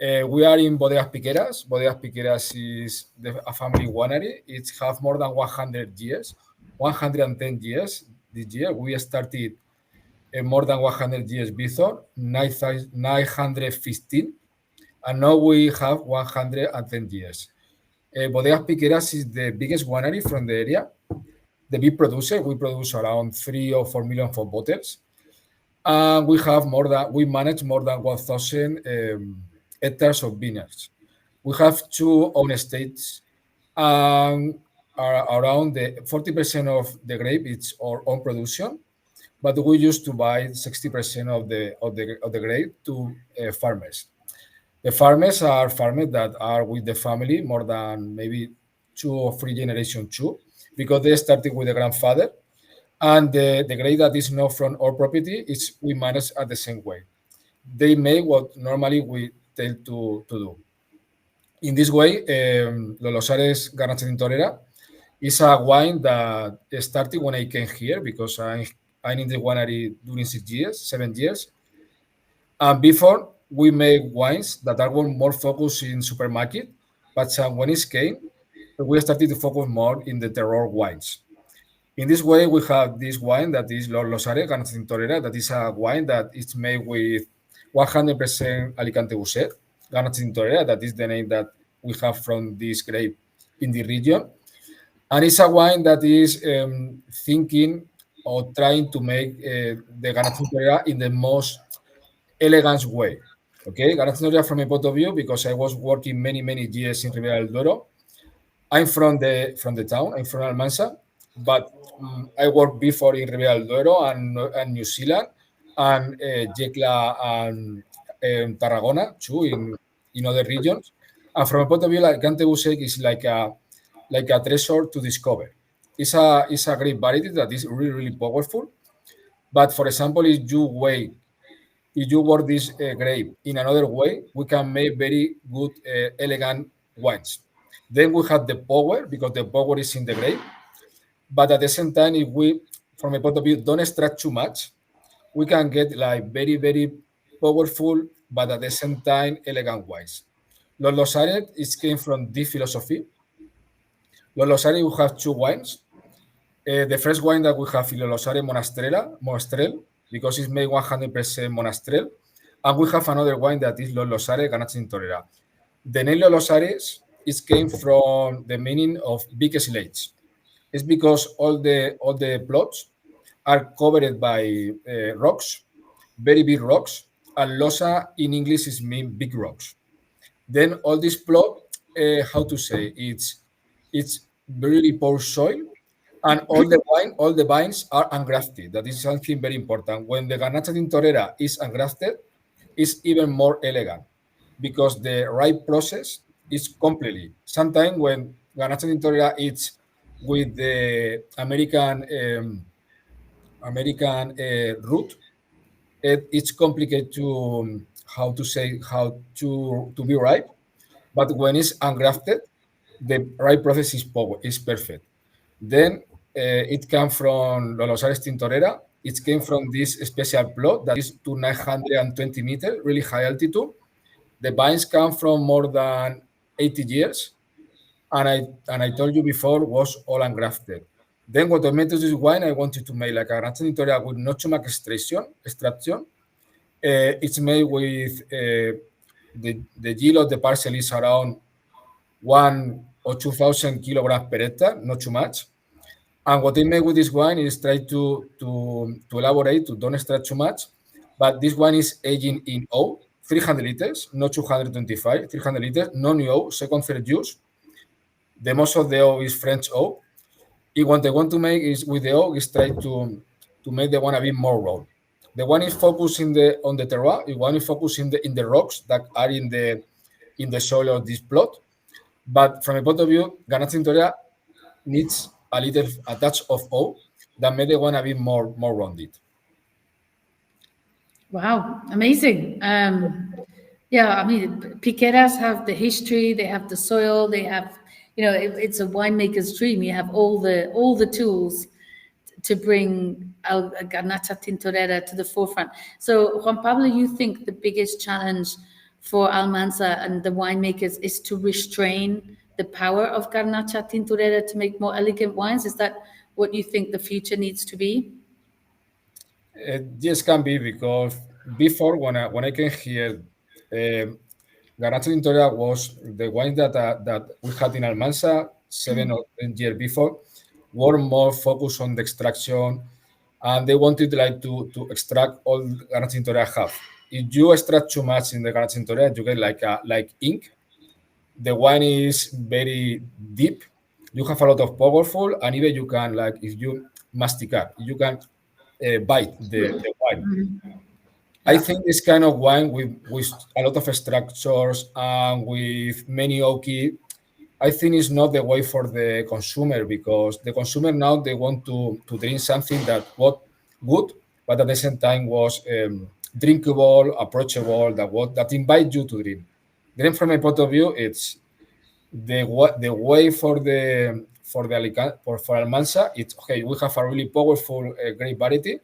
We are in Bodegas Piqueras. Bodegas Piqueras is a family winery. It has more than 100 years, 110 years this year. We started more than 100 years before, 915, and now we have 110 years. Bodegas Piqueras is the biggest winery from the area, the big producer. We produce around 3 or 4 million for bottles, and we manage more than 1,000 hectares of vineyards. We have 2 own estates, and around the 40% of the grape is our own production, but we used to buy 60% of the grape to farmers. The farmers are farmers that are with the family more than maybe 2 or 3 generations too, because they started with the grandfather. And the grape that is not from our property is we manage at the same way. They make what normally we tell to do. In this way, Los Losares Garnacha Tintorera is a wine that started when I came here, because I'm in the winery during 7 years. And before, we made wines that are more focused in supermarket, but when it came, we started to focus more in the terroir wines. In this way, we have this wine that is Los Losares Garnacha Tintorera, that is a wine that is made with 100% Alicante Uset Garnacha Tintorera. That is the name that we have from this grape in the region. And it's a wine that is thinking or trying to make the Garnacha Tintorera in the most elegant way. Okay, Garnacha Tintorera from my point of view, because I was working many years in Ribera del Duero. I'm from the town. I'm from Almansa, but I worked before in Ribera del Duero and New Zealand and Yecla and Tarragona too in other regions. And from a point of view, like Cante Busek is like a treasure to discover. It's a great variety that is really powerful. But for example, if you work this grape in another way, we can make very good, elegant wines. Then we have the power, because the power is in the grape. But at the same time, if we, from a point of view, don't extract too much, we can get like very powerful, but at the same time, elegant wines. Los Losares came from this philosophy. Los Losares, we have 2 wines. The first wine that we have is Los Losares Monastrell, because it's made 100% Monastrell. And we have another wine that is Los Losares Garnacha Tintorera. The name Los Losares came from the meaning of big slates. It's because all the plots are covered by rocks, very big rocks, and losa in English is mean big rocks. Then all this plot, how to say, it's really poor soil, and all the vines are ungrafted. That is something very important. When the Garnacha Tintorera is ungrafted, it's even more elegant, because the ripe process is completely. Sometimes when Garnacha Tintorera is with the American root, it's complicated to how to be ripe. But when it's ungrafted, the ripe process is perfect. Then it came from Los Losares Tintorera. It came from this special plot that is to 920 meters, really high altitude. The vines come from more than 80 years. And I told you before, was all ungrafted. Then what I made to this wine, I wanted to make like a Garnacha Tintorera with not too much extraction. It's made with the yield of the parcel is around 1 or 2,000 kilograms per hectare, not too much. And what I made with this wine is try to elaborate, to don't extract too much. But this wine is aging in oak, 300 liters, not 225, 300 liters, no new oak, second, third use. The most of the oak is French oak. And what I want to make is with the oak is try to make the one a bit more raw. The one is focused on the terroir. The one is focused in the rocks that are in the soil of this plot. But from a point of view, Garnacha Tintorera needs a touch of oak that made the one a bit more rounded. Wow, amazing. Yeah, I mean, piqueras have the history, they have the soil, they have, it's a winemaker's dream. You have all the tools to bring Garnacha Tintorera to the forefront. So, Juan Pablo, you think the biggest challenge for Almansa and the winemakers is to restrain the power of Garnacha Tintorera to make more elegant wines? Is that what you think the future needs to be? Yes, can be because before when I came here, Garnacha Tintorea was the wine that we had in Almansa 7 or 10 years before, were more focused on the extraction, and they wanted like to extract all Garnacha Tintorea have. If you extract too much in the Garnacha Tintorea, you get like ink. The wine is very deep. You have a lot of powerful, and even you can like if you masticate, you can bite the wine. I think this kind of wine with a lot of structures and with many oaky, I think is not the way for the consumer because the consumer now they want to drink something that was good, but at the same time was drinkable, approachable, that invite you to drink. Then, from my point of view, it's the way for the for Almansa. It's okay. We have a really powerful grape variety,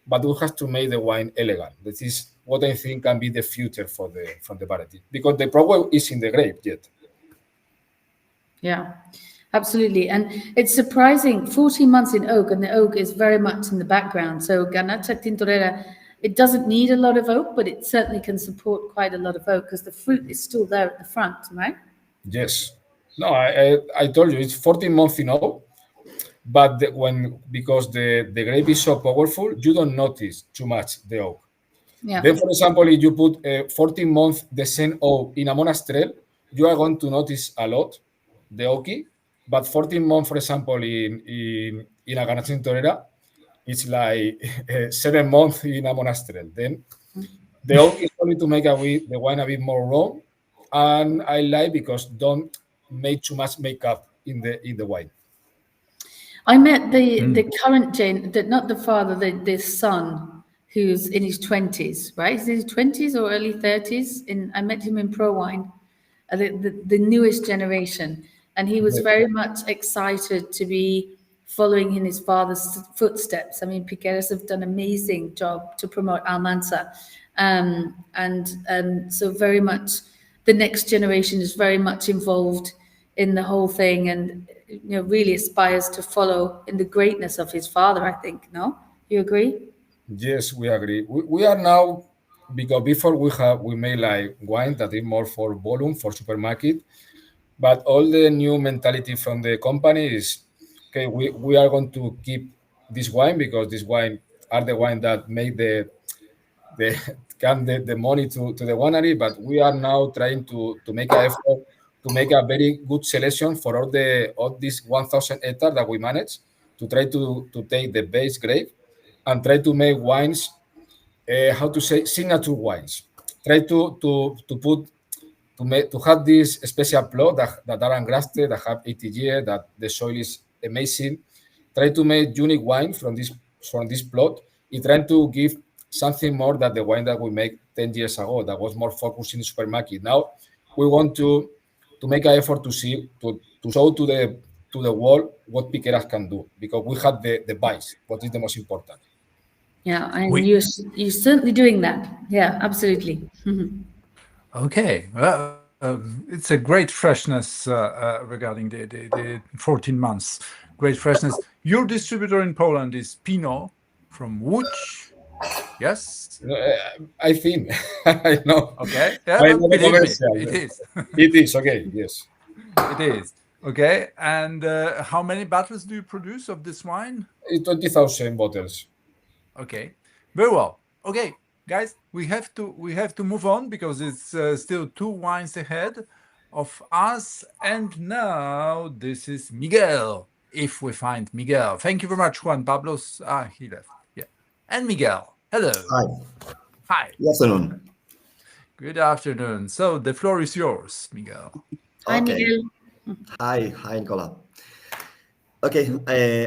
but we have to make the wine elegant. That is what I think can be the future for the variety because the problem is in the grape yet. Yeah, absolutely. And it's surprising, 14 months in oak, and the oak is very much in the background. So Garnacha Tintorera, it doesn't need a lot of oak, but it certainly can support quite a lot of oak because the fruit is still there at the front, right? Yes. No, I told you it's 14 months in oak, but because the grape is so powerful, you don't notice too much the oak. Yeah. Then, for example, if you put 14 months the same oak in a monastrell, you are going to notice a lot the oaky. But 14 months, for example, in a Garnacha Tintorera, it's like 7 months in a monastrell. Then the oak is only to make the wine a bit more raw, and I like because don't make too much makeup in the wine. I met the current not the father, the son, who's in his 20s, right? He's in his 20s or early 30s. I met him in Pro Wine, the newest generation, and he was very much excited to be following in his father's footsteps. I mean, Piqueras have done an amazing job to promote Almansa, and so very much the next generation is very much involved in the whole thing, and really aspires to follow in the greatness of his father. I think, no, you agree? Yes, we agree. We are now because before we made like wine that is more for volume for supermarket, but all the new mentality from the company is okay. We are going to keep this wine because this wine are the wine that make the the money to the winery, but we are now trying to make an effort to make a very good selection for all these 1,000 hectares that we manage to try to take the base grape and try to make wines, how to say, signature wines. Try to have this special plot that are engrafted, that have 80 years, that the soil is amazing. Try to make unique wine from this plot. It trying to give something more than the wine that we make 10 years ago that was more focused in the supermarket. Now we want to make an effort to show to the world what Piqueras can do because we have the base, what is the most important. Yeah, and you're certainly doing that. Yeah, absolutely. Okay, well, it's a great freshness regarding the 14 months. Great freshness. Your distributor in Poland is Pinot from Łódź. Yes? I think. I know. Okay. Yeah, I know the believe me, commercial. it is. It is, okay, yes. It is. Okay. And how many bottles do you produce of this wine? 20,000 bottles. Okay. Very well. Okay, guys, we have to move on because it's still 2 wines ahead of us. And now this is Miguel. If we find Miguel. Thank you very much, Juan Pablos. He left. Yeah. And Miguel. Hello. Hi. Hi. Good afternoon. Good afternoon. So the floor is yours, Miguel. Hi, Miguel. Hi, Nicola. Okay,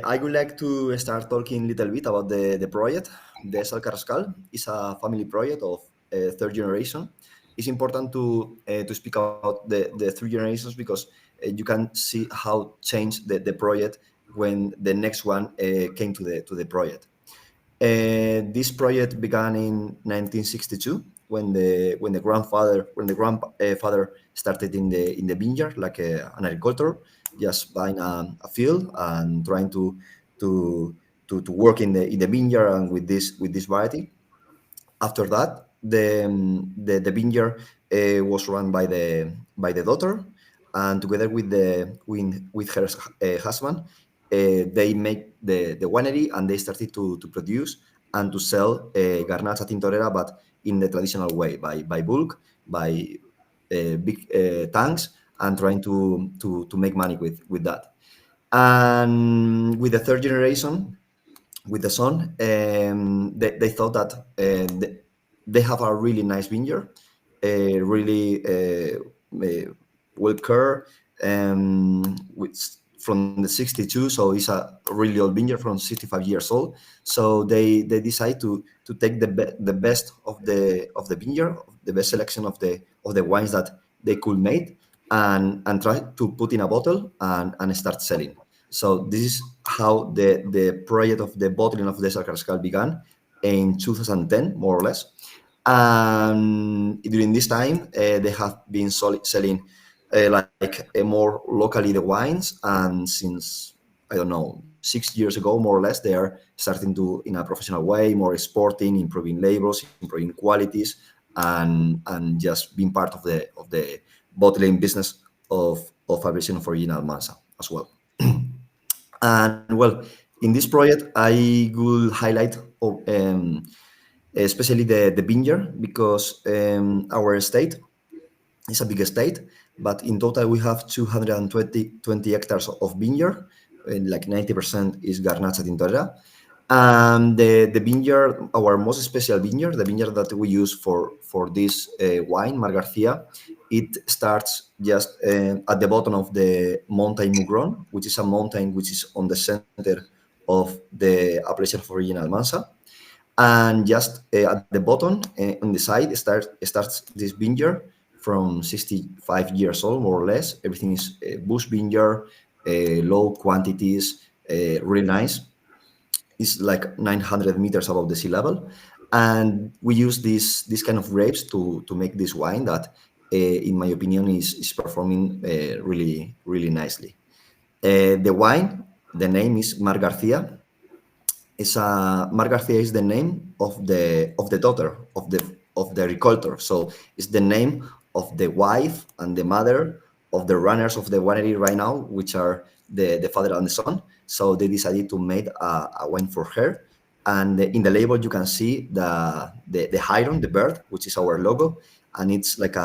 I would like to start talking a little bit about the project. The Sal Carrascal is a family project of third generation. It's important to speak about the three generations because you can see how changed the project when the next one came to the project. This project began in 1962 when the grandfather started in the vineyard like an agricultor, just buying a field and trying to to work in the vineyard and with this variety. After that, the vineyard was run by the daughter, and together with her husband, they make the winery, and they started to produce and to sell Garnacha Tintorera, but in the traditional way, by bulk, by big tanks, and trying to make money with that. And with the third generation, with the son, they thought that they have a really nice vineyard, really well cared, from the 62, so it's a really old vineyard from 65 years old. So they decide to take the best of the vineyard, the best selection of the wines that they could make, and try to put in a bottle and start selling. So this is how the project of the bottling of the Carrascal began in 2010, more or less. And during this time, they have been selling more locally the wines, and since, I don't know, 6 years ago, more or less, they are starting to, in a professional way, more exporting, improving labels, improving qualities, and just being part of the bottling business of Fabrication of Original Almansa as well. And well, in this project, I will highlight especially the vineyard, because our estate is a big estate, but in total we have 220 hectares of vineyard, and like 90% is Garnacha Tintorera. And the vineyard, our most special vineyard, the vineyard that we use for this wine, Mar Garcia, it starts just at the bottom of the mountain Mugron, which is a mountain which is on the center of the appellation of Original Almansa. And just at the bottom, on the side, starts this vineyard from 65 years old, more or less. Everything is bush vineyard, low quantities, really nice. It's like 900 meters above the sea level. And we use this kind of grapes to make this wine that, in my opinion, is performing really, really nicely. The wine, the name is Mar Garcia. Mar Garcia is the name of the daughter of the agricultor. So it's the name of the wife and the mother of the runners of the winery right now, which are the father and the son. So they decided to make a wine for her. And in the label, you can see the heron, the bird, which is our logo, and it's like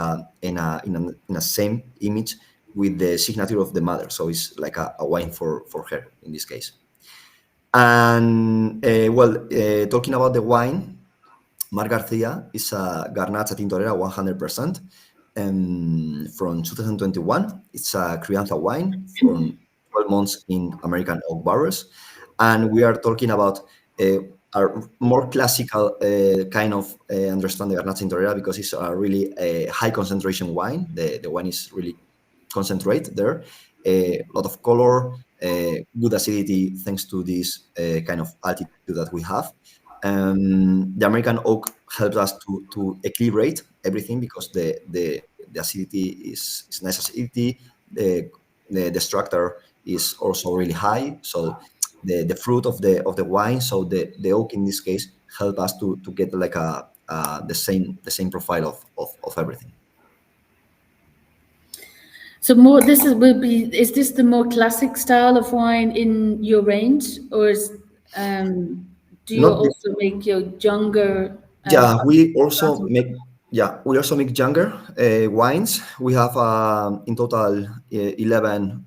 in a same image with the signature of the mother. So it's like a wine for her in this case. And talking about the wine, Mar Garcia is a Garnacha Tintorera 100%. From 2021, it's a Crianza wine from 12 months in American oak barrels. And we are talking about a more classical kind of understand the Garnacha Tintorera, because it's a really high concentration wine. The wine is really concentrate there. A lot of color, good acidity, thanks to this kind of altitude that we have. The American oak helps us to equilibrate everything, because the acidity is nice acidity. The structure is also really high. So the fruit of the wine, so the oak in this case, help us to get like the same profile of everything. So is this the more classic style of wine in your range, or do you also make your younger? We also make younger wines. We have in total 11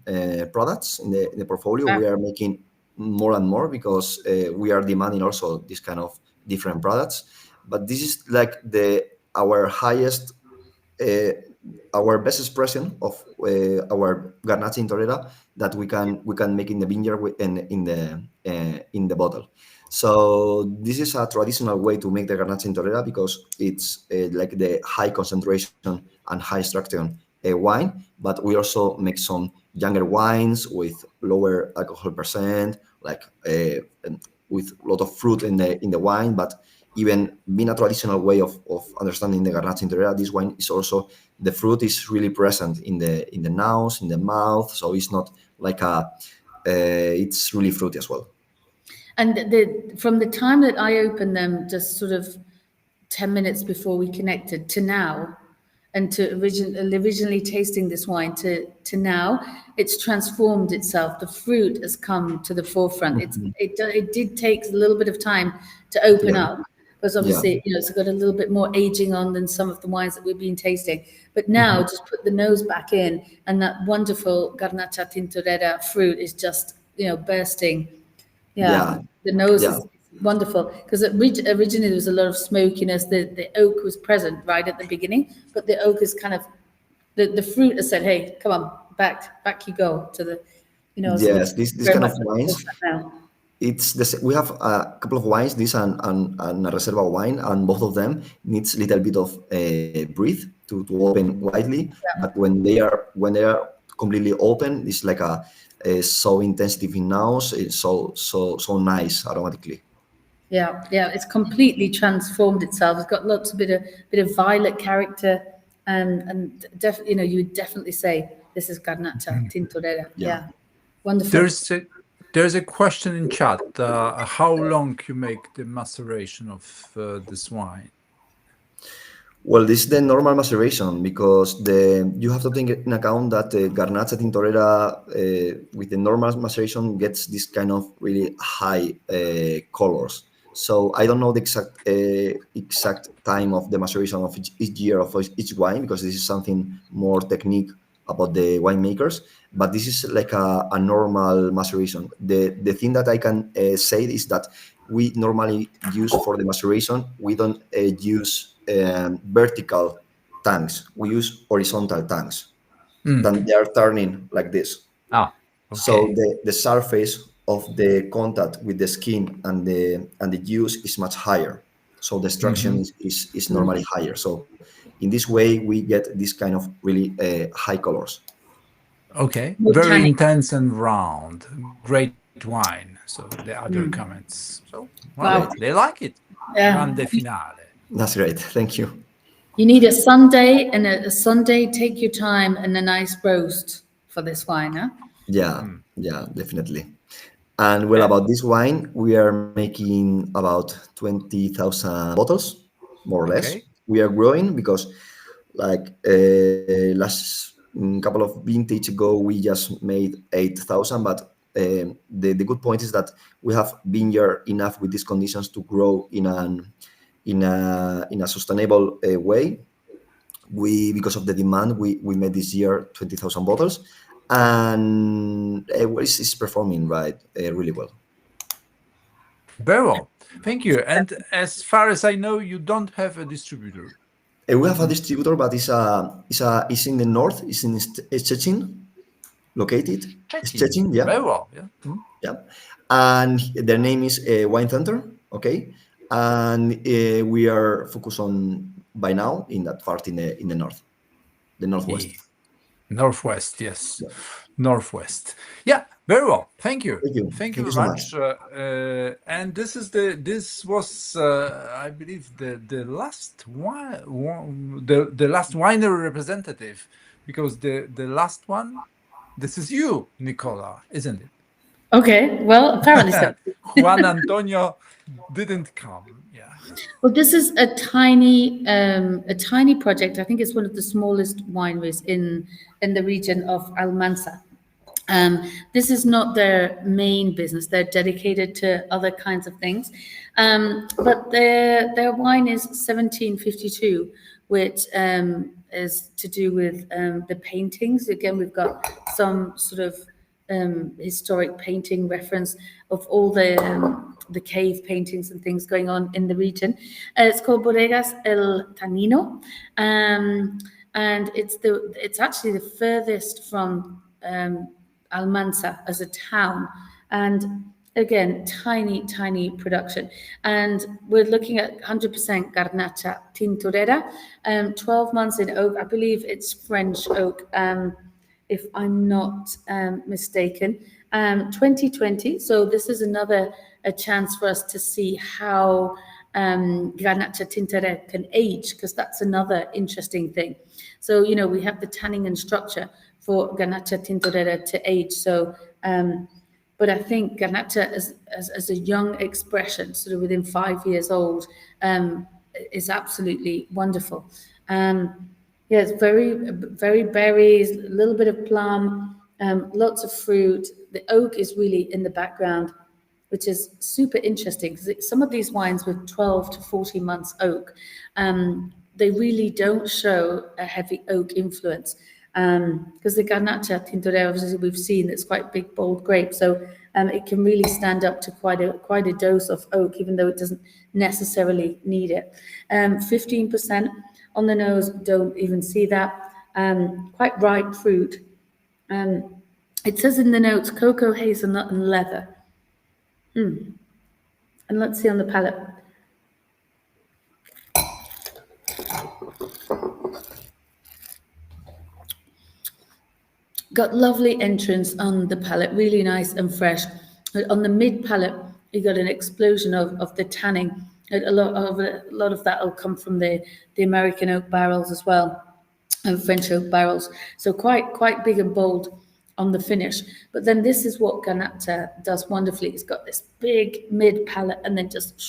products in the portfolio. We are making more and more, because we are demanding also this kind of different products. But this is like our highest, our best expression of our Garnacha Tintorera that we can make in the vineyard and in the bottle. So this is a traditional way to make the Garnacha Tintorera, because it's like the high concentration and high structure wine. But we also make some younger wines with lower alcohol percent, like with a lot of fruit in the wine. But even being a traditional way of understanding the Garnacha Tintorera, this wine is also, the fruit is really present in the nose, in the mouth. So it's not like it's really fruity as well. And from the time that I opened them, just sort of 10 minutes before we connected to now, and to originally tasting this wine to now, it's transformed itself. The fruit has come to the forefront. It did take a little bit of time to open up, because obviously, it's got a little bit more aging on than some of the wines that we've been tasting. But now, just put the nose back in, and that wonderful Garnacha Tintorera fruit is just, bursting. The nose is wonderful, because originally there was a lot of smokiness. The oak was present right at the beginning, but the oak is kind of, the fruit has said, "Hey, come on, back you go to the, Yes, this very kind of much wines. now." It's we have a couple of wines, this and a Reserva wine, and both of them needs a little bit of breathe to open widely. But when they are completely open, it's like a so intensive in nose, it's so nice aromatically. Yeah, it's completely transformed itself. It's got lots of bit of violet character, and definitely, you would definitely say this is Garnacha Tintorera. Yeah, wonderful. There's a question in chat. How long you make the maceration of this wine? Well, this is the normal maceration, because you have to take in account that the Garnacha Tintorera with the normal maceration gets this kind of really high colors. So I don't know the exact time of the maceration of each year of each wine, because this is something more technique about the winemakers. But this is like a normal maceration. The thing that I can say is that we normally use for the maceration, we don't use vertical tanks. We use horizontal tanks. Then they are turning like this. Okay. So the surface of the contact with the skin and the juice is much higher. So the extraction is normally higher. So in this way, we get this kind of really high colors. Okay, very intense and round. Great wine. So the other comments. So they like it. Grande finale. That's great. Thank you. You need a Sunday, and a Sunday. Take your time, and a nice roast for this wine, huh? Yeah, definitely. And well, about this wine, we are making about 20,000 bottles, more or less. We are growing because, like last couple of vintage ago, we just made 8,000. But the good point is that we have vineyard enough with these conditions to grow in a sustainable way. Because of the demand, we made this year 20,000 bottles, and it's performing really well. Very well, thank you. And as far as I know, you don't have a distributor. We have a distributor, but it's in the north. It's in Szczecin, located. Szczecin, yeah. Very well, yeah. And their name is Wine Center. Okay, and we are focused on by now in that part in the north, the northwest. Northwest, yes. Yeah. Northwest. Yeah, very well. Thank you. Thank you very so much. And this was I believe the last the last winery representative, because the last one, this is you, Nicola, isn't it? Okay, well, apparently so. Juan Antonio didn't come. Yeah. Well, this is a tiny project. I think it's one of the smallest wineries in the region of Almansa. This is not their main business. They're dedicated to other kinds of things. But their wine is 1752, which is to do with the paintings. Again, we've got some sort of historic painting reference of all the cave paintings and things going on in the region. It's called Bodegas El Tanino, and it's actually the furthest from Almansa as a town, and again, tiny production. And we're looking at 100% Garnacha Tintorera, 12 months in oak. I believe it's French oak, if I'm not mistaken. 2020. So this is a chance for us to see how Garnacha Tintorera can age, because that's another interesting thing. So, we have the tanning and structure for Garnacha Tintorera to age. So But I think Garnacha as a young expression, sort of within 5 years old, is absolutely wonderful. Yeah, it's very berries, a little bit of plum, lots of fruit. The oak is really in the background, which is super interesting because some of these wines with 12 to 14 months oak, they really don't show a heavy oak influence. Because the Garnacha Tintorera, as we've seen, it's quite big, bold grape, so it can really stand up to quite a dose of oak, even though it doesn't necessarily need it. 15% on the nose, don't even see that. Quite ripe fruit. It says in the notes, cocoa, hazelnut, and leather. And let's see on the palate. Got lovely entrance on the palate, really nice and fresh. On the mid palate, you got an explosion of the tanning. A lot of that will come from the American oak barrels as well, and French oak barrels. So quite big and bold on the finish. But then this is what Garnacha does wonderfully. It's got this big mid palate and then just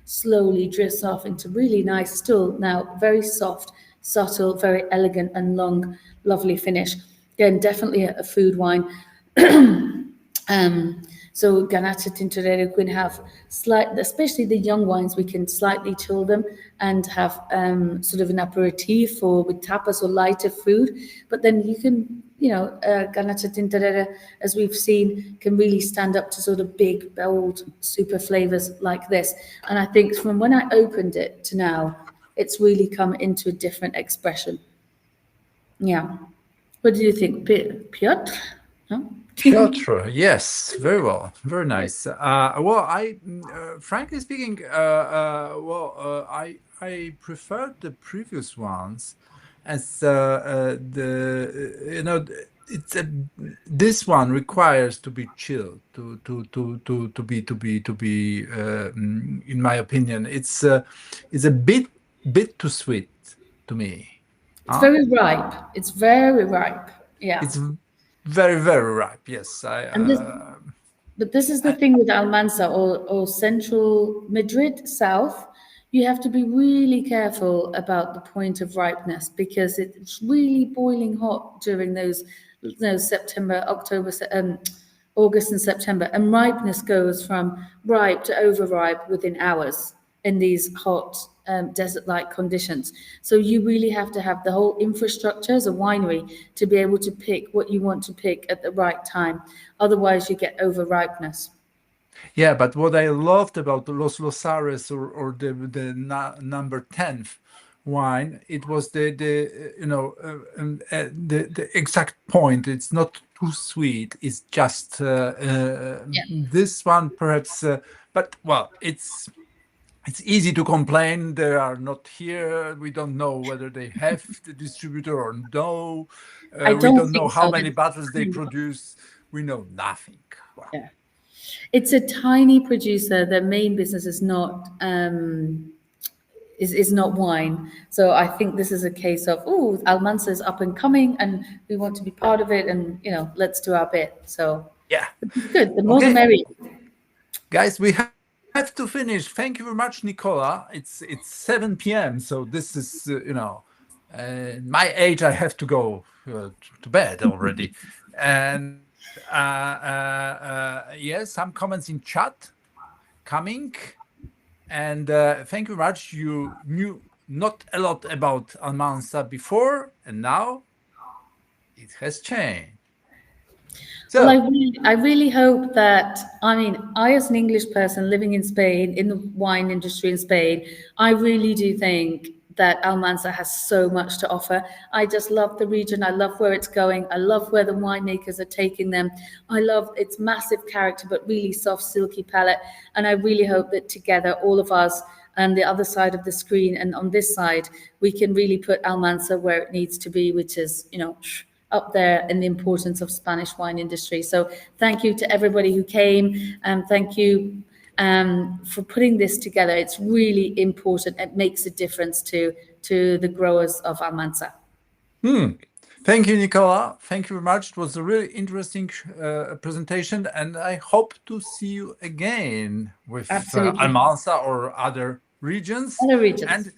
slowly drifts off into really nice, still now very soft, subtle, very elegant and long, lovely finish. Again, definitely a food wine. So Garnacha Tintorera can have especially the young wines, we can slightly chill them and have sort of an aperitif or with tapas or lighter food. But then you can, Garnacha Tintorera, as we've seen, can really stand up to sort of big, bold, super flavors like this. And I think from when I opened it to now, it's really come into a different expression. Yeah. What do you think, Piotr? No? Piotr, yes, very well, very nice. Frankly speaking, I preferred the previous ones, as this one requires to be chilled to be in my opinion, it's a bit too sweet to me. It's very ripe. It's very ripe. Yeah. It's very, very ripe. Yes. But this is the thing with Almansa or central Madrid South. You have to be really careful about the point of ripeness because it's really boiling hot during those September, October, August and September. And ripeness goes from ripe to overripe within hours in these hot desert-like conditions. So you really have to have the whole infrastructure as a winery to be able to pick what you want to pick at the right time. Otherwise, you get over-ripeness. Yeah, but what I loved about Los Losares or the number 10th wine, it was the exact point. It's not too sweet. It's just this one perhaps, but well, it's easy to complain. They are not here. We don't know whether they have the distributor or no. We don't know how many bottles they produce. We know nothing. Wow. Yeah. It's a tiny producer. Their main business is not is not wine. So I think this is a case of, Almansa is up and coming and we want to be part of it and, let's do our bit. So yeah, good. The more the merrier. Guys, we have to finish. Thank you very much, Nicola. It's 7 p.m. So this is, my age, I have to go to bed already. And yes, some comments in chat coming. And thank you very much. You knew not a lot about Almansa before, and now it has changed. So, well, I really hope that, I as an English person living in Spain, in the wine industry in Spain, I really do think that Almansa has so much to offer. I just love the region. I love where it's going. I love where the winemakers are taking them. I love its massive character, but really soft, silky palate. And I really hope that together, all of us and the other side of the screen and on this side, we can really put Almansa where it needs to be, which is, up there in the importance of Spanish wine industry. So thank you to everybody who came, and thank you for putting this together. It's really important. It makes a difference to the growers of Almansa. Thank you, Nicola. Thank you very much. It was a really interesting presentation, and I hope to see you again with Absolutely. Almansa or other regions. Other regions. And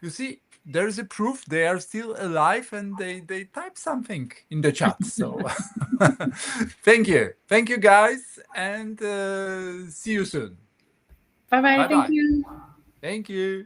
you see, there is a proof they are still alive, and they type something in the chat. So thank you, guys, and see you soon. Bye-bye. Bye-bye. Thank you. Thank you.